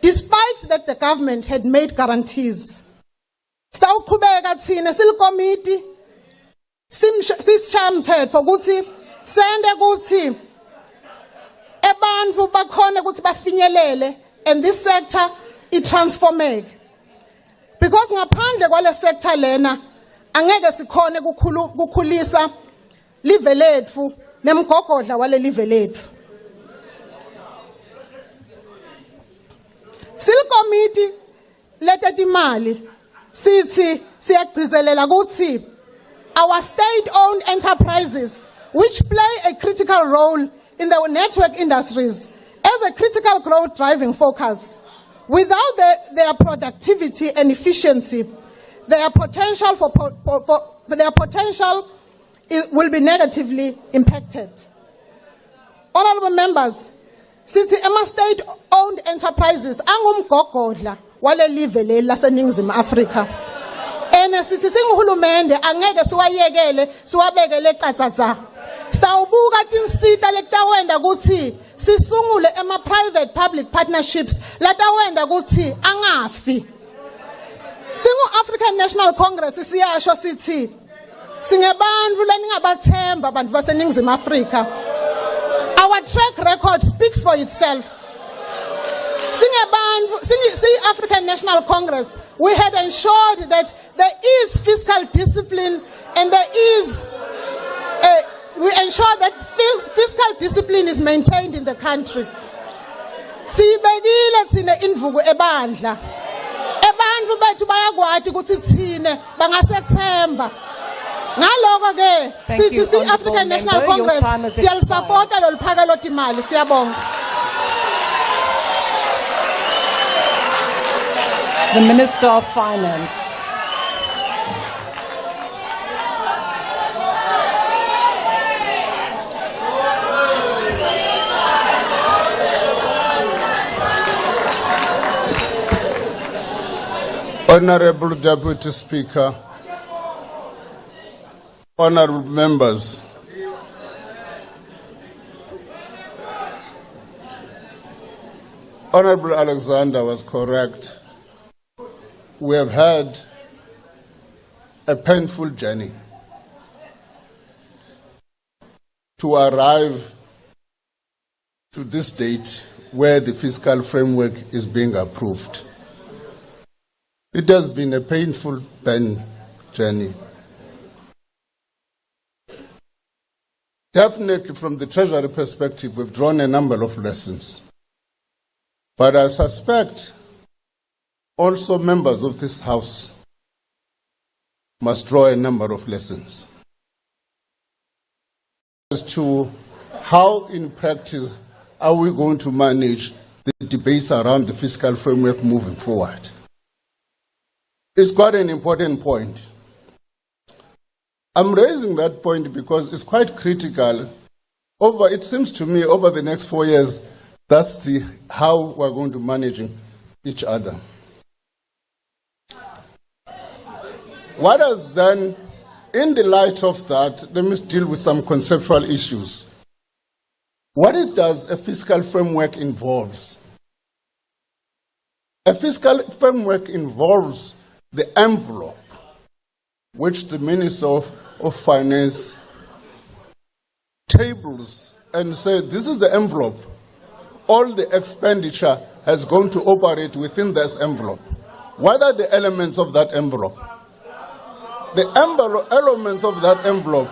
despite that the government had made guarantees. Sitawuqhubeka thina silikomiti sisishayamithetho ukuthi sende ukuthi ebantfu bakhone ukuthi bafinyelele and this sector itransformeke. Because ngaphandle kwale sector lena angeke sikhone kukhulisa live lethu nemgogodla wale live lethu. Silikomiti letetimali sithi siyagcizelela ukuthi our state-owned enterprises, which play a critical role in the network industries as a critical growth driving focus, without their productivity and efficiency, their potential will be negatively impacted. Honorable members, since ema state-owned enterprises angumgogodla wale live leli laseNingizimu Afrika, sithi singuhulumende angeke siwayekele siwabekele eqathatha. Sitawubuka tinsita lekutawenda ukuthi sisungule private public partnerships latawenda ukuthi angafi. Singu African National Congress siyasho sithi singebantfu leningabathemba bantu baseNingizimu Afrika. Our track record speaks for itself. See African National Congress, we had ensured that there is fiscal discipline and we ensure that fiscal discipline is maintained in the country. Sibekile thina indvuku ebandla. Ebantfu bethu bayakwati ukuthi thine bangasethemba. Ngaloko ke sithi African National Congress siyalisupporta loluphakelo timali siyabonga. The Minister of Finance. Honorable Deputy Speaker, honorable members, Honorable Alexander was correct. We have had a painful journey to arrive to this date where the fiscal framework is being approved. It has been a painful journey. Definitely from the Treasury perspective, we've drawn a number of lessons. But I suspect also members of this House must draw a number of lessons as to how in practice are we going to manage the debates around the fiscal framework moving forward. It's quite an important point. I'm raising that point because it's quite critical. It seems to me over the next 4 years, that's how we're going to manage each other. What is then, in the light of that, let me deal with some conceptual issues. What does a fiscal framework involves? A fiscal framework involves the envelope which the Minister of Finance tables and says this is the envelope. All the expenditure has gone to operate within this envelope. What are the elements of that envelope? The elements of that envelope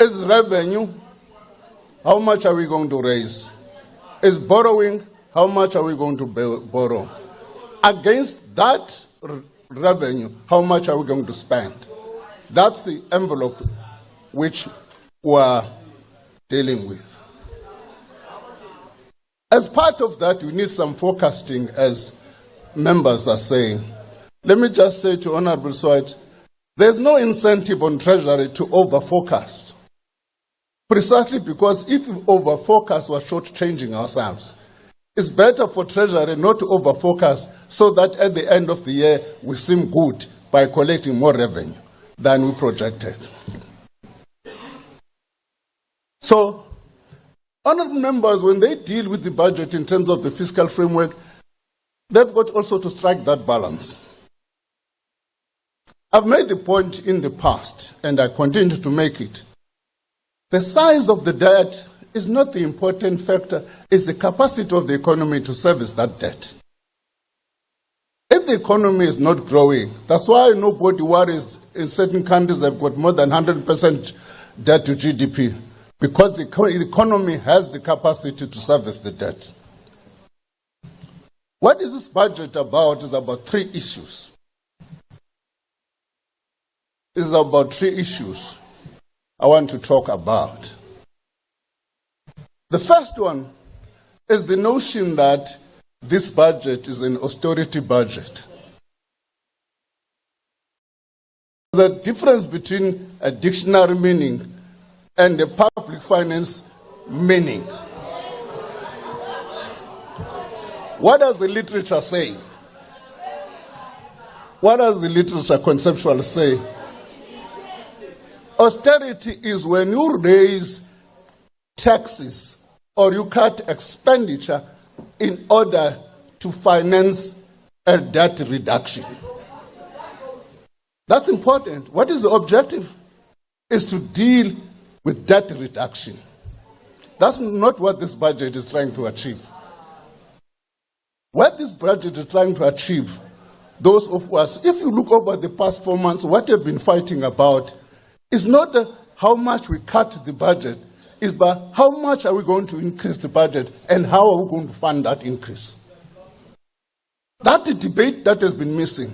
is revenue. How much are we going to raise? Is borrowing. How much are we going to borrow? Against that revenue, how much are we going to spend? That's the envelope which we're dealing with. As part of that, we need some forecasting, as members are saying. Let me just say to Honorable Swart, there's no incentive on Treasury to over-forecast. Precisely because if we over-forecast, we're short-changing ourselves. It's better for Treasury not to over-forecast so that at the end of the year we seem good by collecting more revenue than we projected. So, honorable members, when they deal with the budget in terms of the fiscal framework, they've got also to strike that balance. I've made the point in the past, and I continue to make it. The size of the debt is not the important factor, it's the capacity of the economy to service that debt. If the economy is not growing, that's why nobody worries in certain countries they've got more than 100% debt to GDP, because the economy has the capacity to service the debt. What is this budget about? It's about three issues. It's about three issues I want to talk about. The first one is the notion that this budget is an austerity budget. The difference between a dictionary meaning and a public finance meaning. What does the literature say? What does the literature conceptually say? Austerity is when you raise taxes or you cut expenditure in order to finance a debt reduction. That's important. What is the objective? Is to deal with debt reduction. That's not what this budget is trying to achieve. What this budget is trying to achieve, those of us, if you look over the past 4 months, what we've been fighting about is not how much we cut the budget, it's about how much are we going to increase the budget and how are we going to fund that increase. That's the debate that has been missing.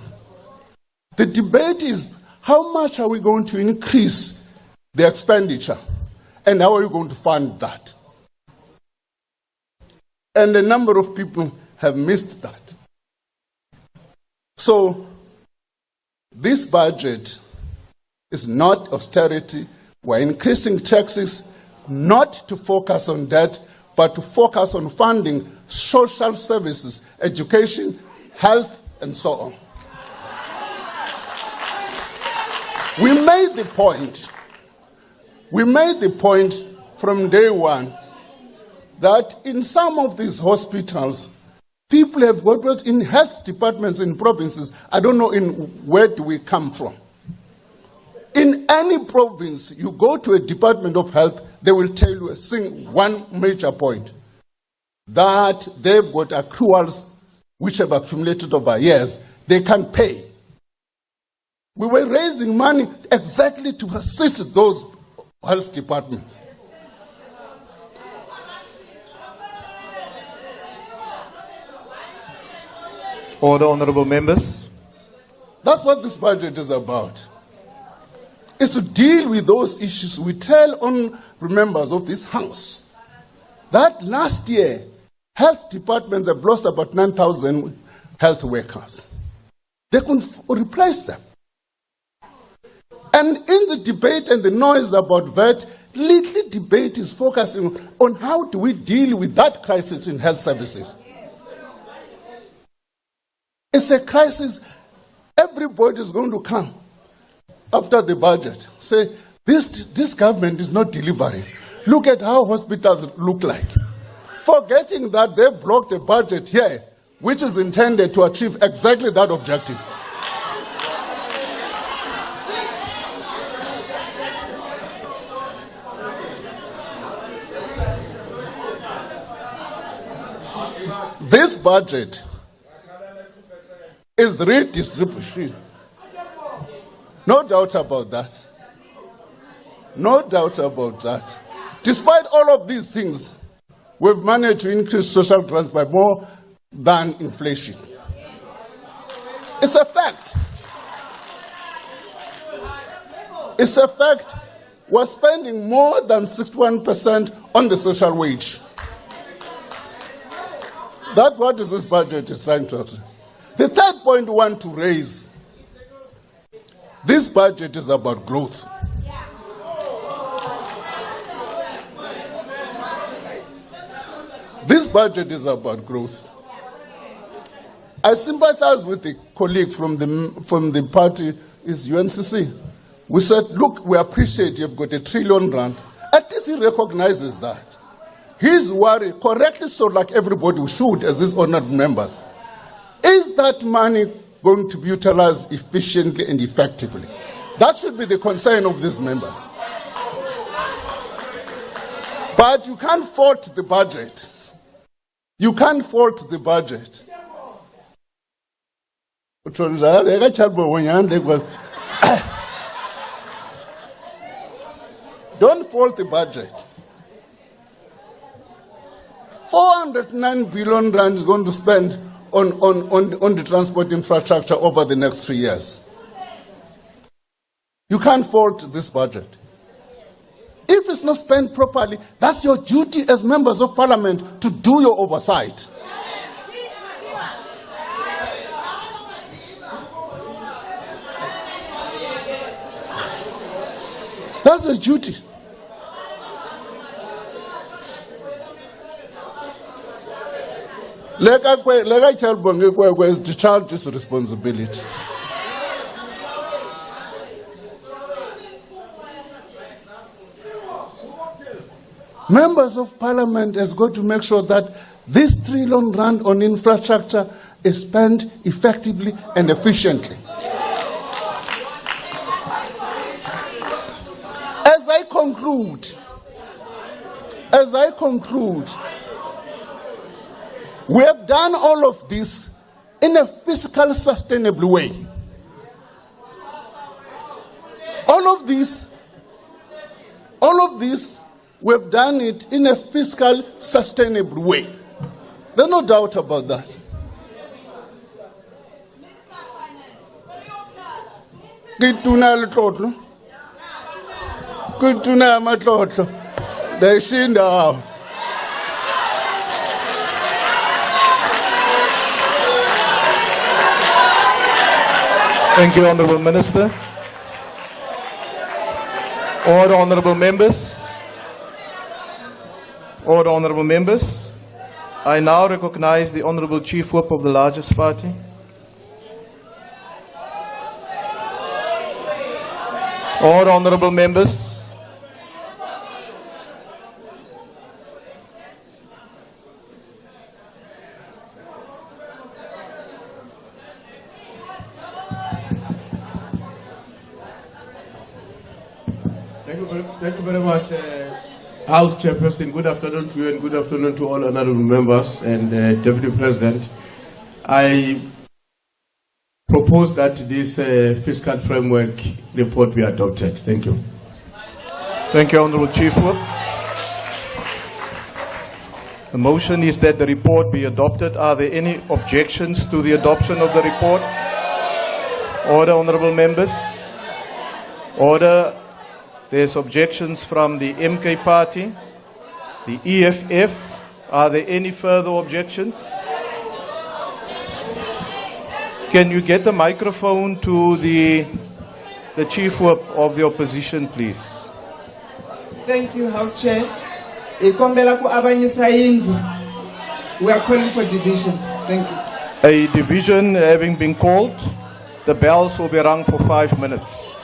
The debate is how much are we going to increase the expenditure and how are you going to fund that? And a number of people have missed that. So, this budget is not austerity. We're increasing taxes not to focus on debt, but to focus on funding social services, education, health, and so on. We made the point from day one that in some of these hospitals, people have worked in health departments in provinces. I don't know where do we come from. In any province, you go to a department of health, they will tell you one major point, that they've got accruals which have accumulated over years. They can't pay. We were raising money exactly to assist those health departments. Order, honourable members. That's what this budget is about. It's to deal with those issues. We tell honourable members of this House that last year, health departments have lost about 9,000 health workers. They couldn't replace them. And in the debate and the noise about that, little debate is focusing on how do we deal with that crisis in health services. It's a crisis. Everybody is going to come after the budget, say, this government is not delivering. Look at how hospitals look like. Forgetting that they blocked a budget here, which is intended to achieve exactly that objective. This budget is redistribution. No doubt about that. No doubt about that. Despite all of these things, we've managed to increase social grants by more than inflation. It's a fact. It's a fact. We're spending more than 61% on the social wage. That's what this budget is trying to achieve. The third point we want to raise, this budget is about growth. This budget is about growth. I sympathize with the colleague from the party, is UNCC. We said, look, we appreciate you've got R1 trillion. At least he recognizes that. His worry, correctly so, like everybody should, as his honored members, is that money going to be utilized efficiently and effectively? That should be the concern of these members. But you can't fault the budget. You can't fault the budget. Don't fault the budget. 409 billion rand is going to spend on the transport infrastructure over the next 3 years. You can't fault this budget. If it's not spent properly, that's your duty as members of parliament to do your oversight. That's a duty. Like I tell Bonge, the child is responsibility. Members of Parliament has got to make sure that this R3 trillion on infrastructure is spent effectively and efficiently. As I conclude, we have done all of this in a fiscally sustainable way. All of this, we have done it in a fiscal sustainable way. There's no doubt about that. Thank you, Honourable Minister. Order, Honourable Members. Order, Honourable Members. I now recognize the Honourable Chief Whip of the largest party. Order, Honourable Members. Thank you very much, House Chairperson. Good afternoon to you and good afternoon to all honourable members and Deputy President. I propose that this fiscal framework report be adopted. Thank you. Thank you, Honourable Chief Whip. The motion is that the report be adopted. Are there any objections to the adoption of the report? Order, Honourable Members. Order. There's objections from the MK Party, the EFF. Are there any further objections? Can you get the microphone to the Chief Whip of the opposition, please? Thank you, House Chair. We are calling for division. Thank you. A division having been called, the bells will be rung for 5 minutes.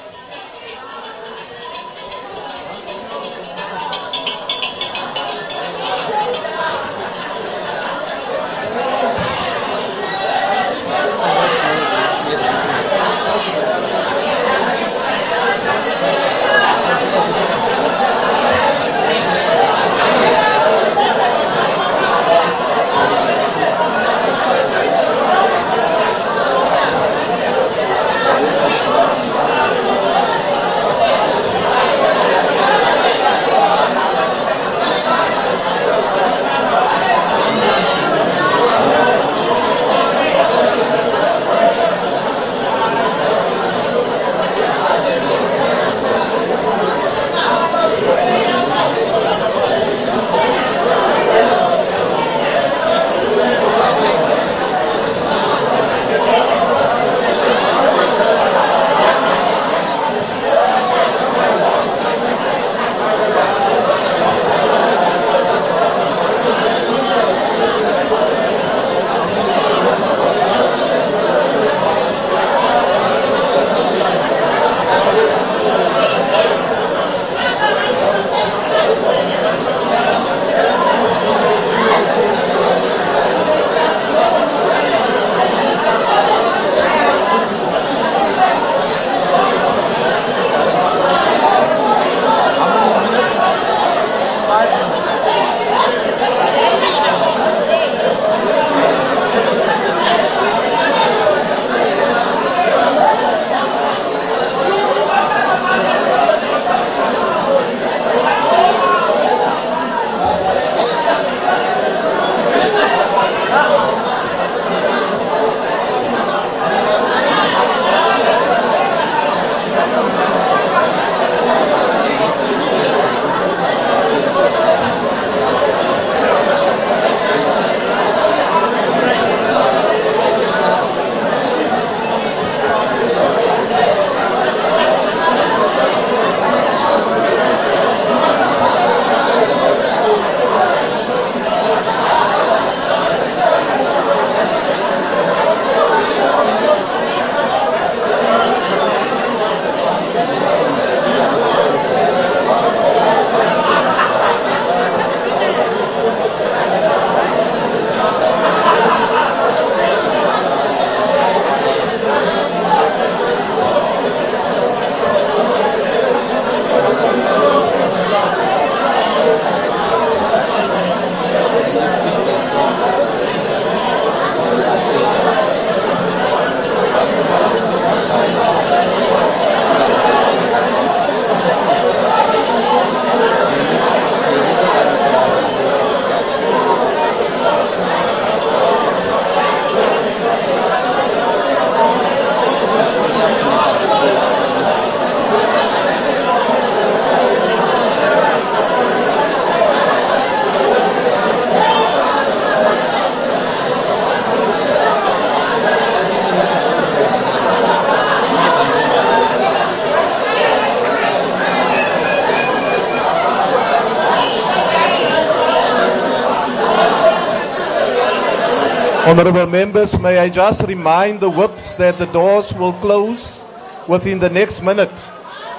Honourable members, may I just remind the whips that the doors will close within the next minute.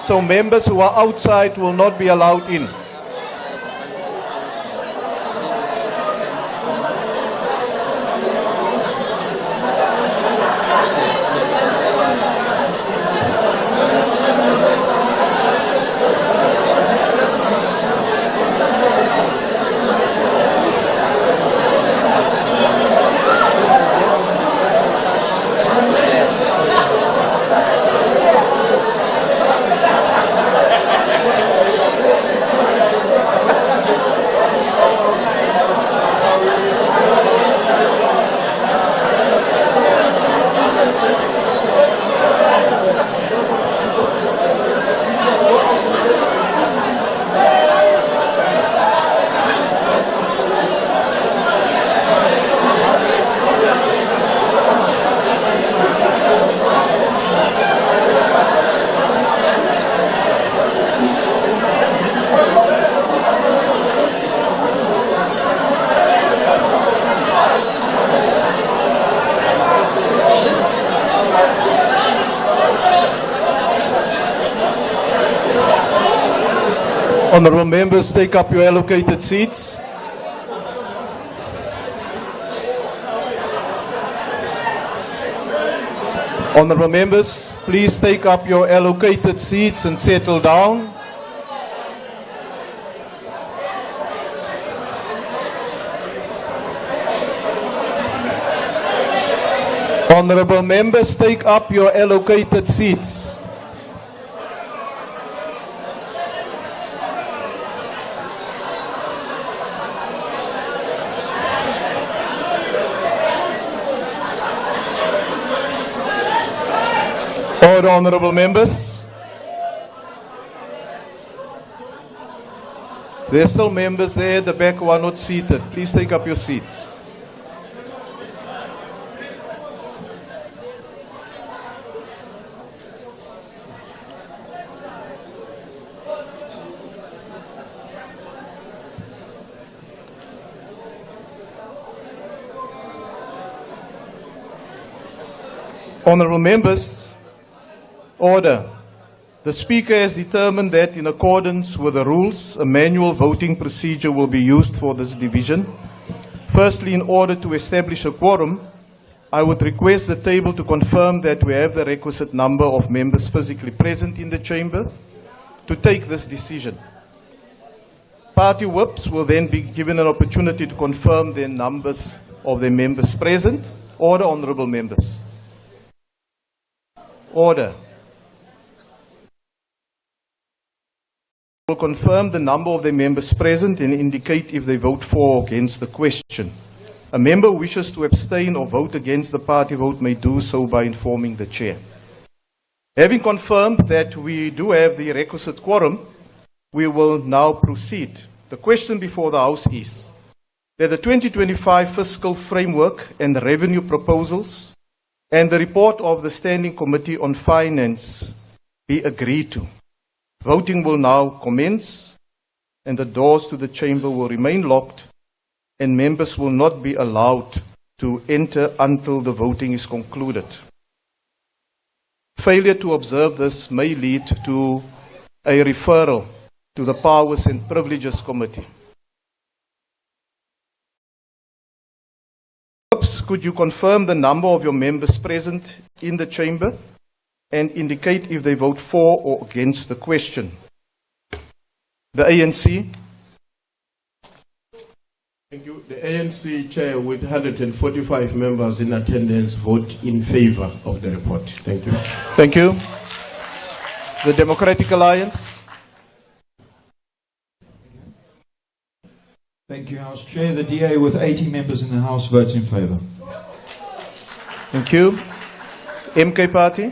So members who are outside will not be allowed in. Honourable members, take up your allocated seats. Honourable members, please take up your allocated seats and settle down. Honourable members, take up your allocated seats. Order, honourable members. There are still members there at the back who are not seated. Please take up your seats. Honourable members, order. The Speaker has determined that in accordance with the rules, a manual voting procedure will be used for this division. Firstly, in order to establish a quorum, I would request the table to confirm that we have the requisite number of members physically present in the chamber to take this decision. Party whips will then be given an opportunity to confirm the numbers of the members present. Order, honourable members. Order. Will confirm the number of the members present and indicate if they vote for or against the question. A member who wishes to abstain or vote against the party vote may do so by informing the chair. Having confirmed that we do have the requisite quorum, we will now proceed. The question before the House is that the 2025 fiscal framework and the revenue proposals and the report of the Standing Committee on Finance be agreed to. Voting will now commence, and the doors to the chamber will remain locked, and members will not be allowed to enter until the voting is concluded. Failure to observe this may lead to a referral to the Powers and Privileges Committee. Could you confirm the number of your members present in the chamber and indicate if they vote for or against the question? The ANC. Thank you. The ANC chair with 145 members in attendance vote in favor of the report. Thank you. Thank you. The Democratic Alliance. Thank you, House Chair. The DA with 80 members in the House votes in favor. Thank you. MK Party.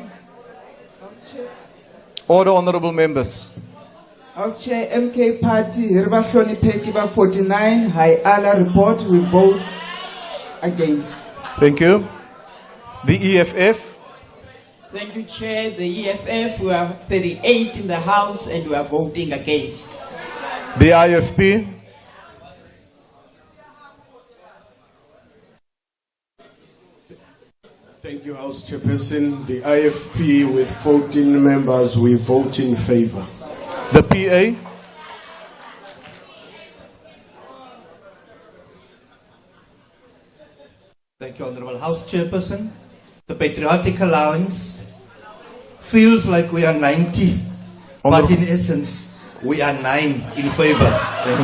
Order, honourable members. House Chair, MK Party, Ribashoni Pekiba 49, High Allah report, we vote against. Thank you. The EFF. Thank you, Chair. The EFF, we are 38 in the House and we are voting against. The IFP. Thank you, House Chairperson. The IFP with 14 members, we vote in favor. The PA. Thank you, Honourable House Chairperson. The Patriotic Allowance feels like we are 90, but in essence, we are 9 in favour. Thank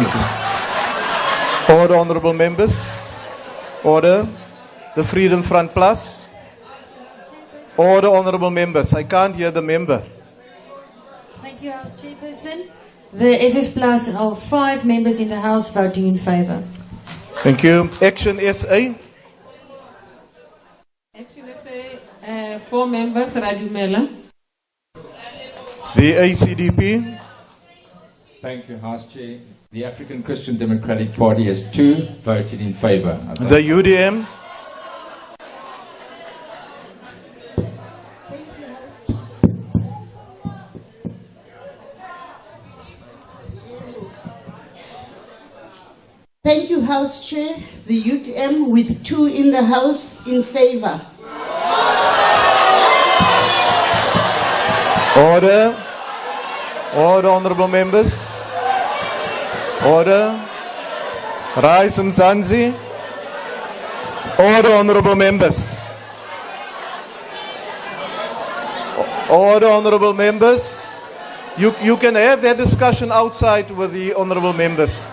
you. Order, honourable members. Order. The Freedom Front Plus. Order, honourable members. I can't hear the member. Thank you, House Chairperson. The FF Plus are 5 members in the House voting in favour. Thank you. Action SA. Action SA, 4 members, Radumela. The ACDP. Thank you, House Chair. The African Christian Democratic Party has 2 voted in favour. The UDM. Thank you, House Chair. The UTM with 2 in the House in favour. Order. Order, honourable members. Order. Rais Mzansi. Order, honourable members. Order, honourable members. You can have that discussion outside with the honourable members.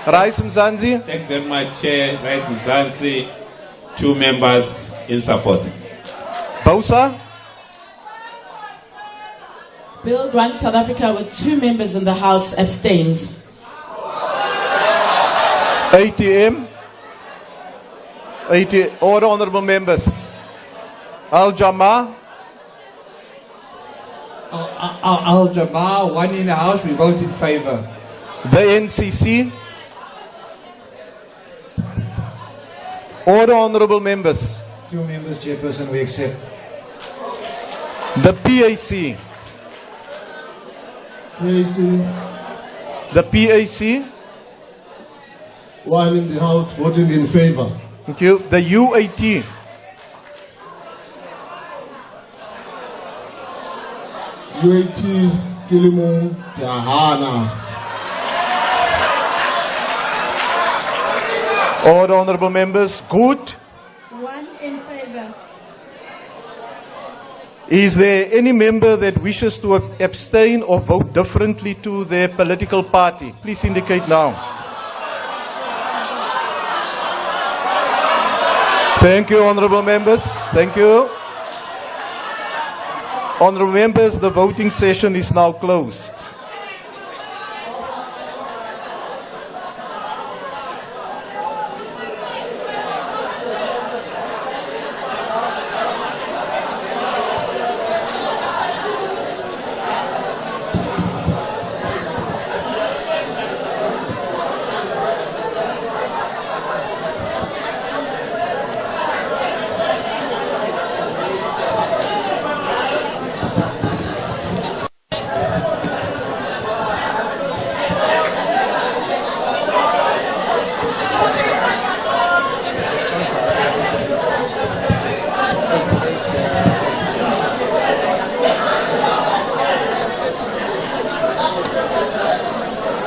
Rais Mzansi. Thank you very much, Chair. Rais Mzansi, 2 members in support. Bausa. Bill Grant South Africa with 2 members in the House abstains. ATM. Order, honourable members. Al Jama. Al Jama, 1 in the House, we vote in favour. The NCC. Order, honourable members. 2 members, Chairperson, we accept. The PAC. The PAC. 1 in the House voting in favour. Thank you. The UAT. UAT, Kilimu, Yahana. Order, honourable members. Good. 1 in favour. Is there any member that wishes to abstain or vote differently to their political party? Please indicate now. Thank you, honourable members. Thank you. Honourable members, the voting session is now closed.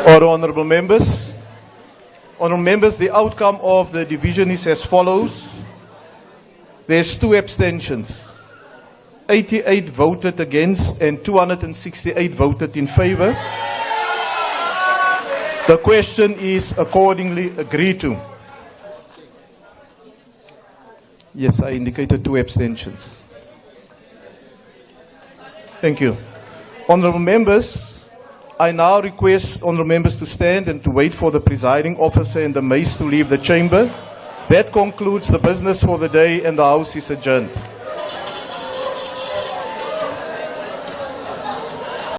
Order, honourable members. Honourable members, the outcome of the division is as follows. There's 2 abstentions. 88 voted against and 268 voted in favour. The question is accordingly agreed to. Yes, I indicated 2 abstentions. Thank you. Honourable members, I now request honourable members to stand and to wait for the presiding officer and the mace to leave the chamber. That concludes the business for the day and the House is adjourned.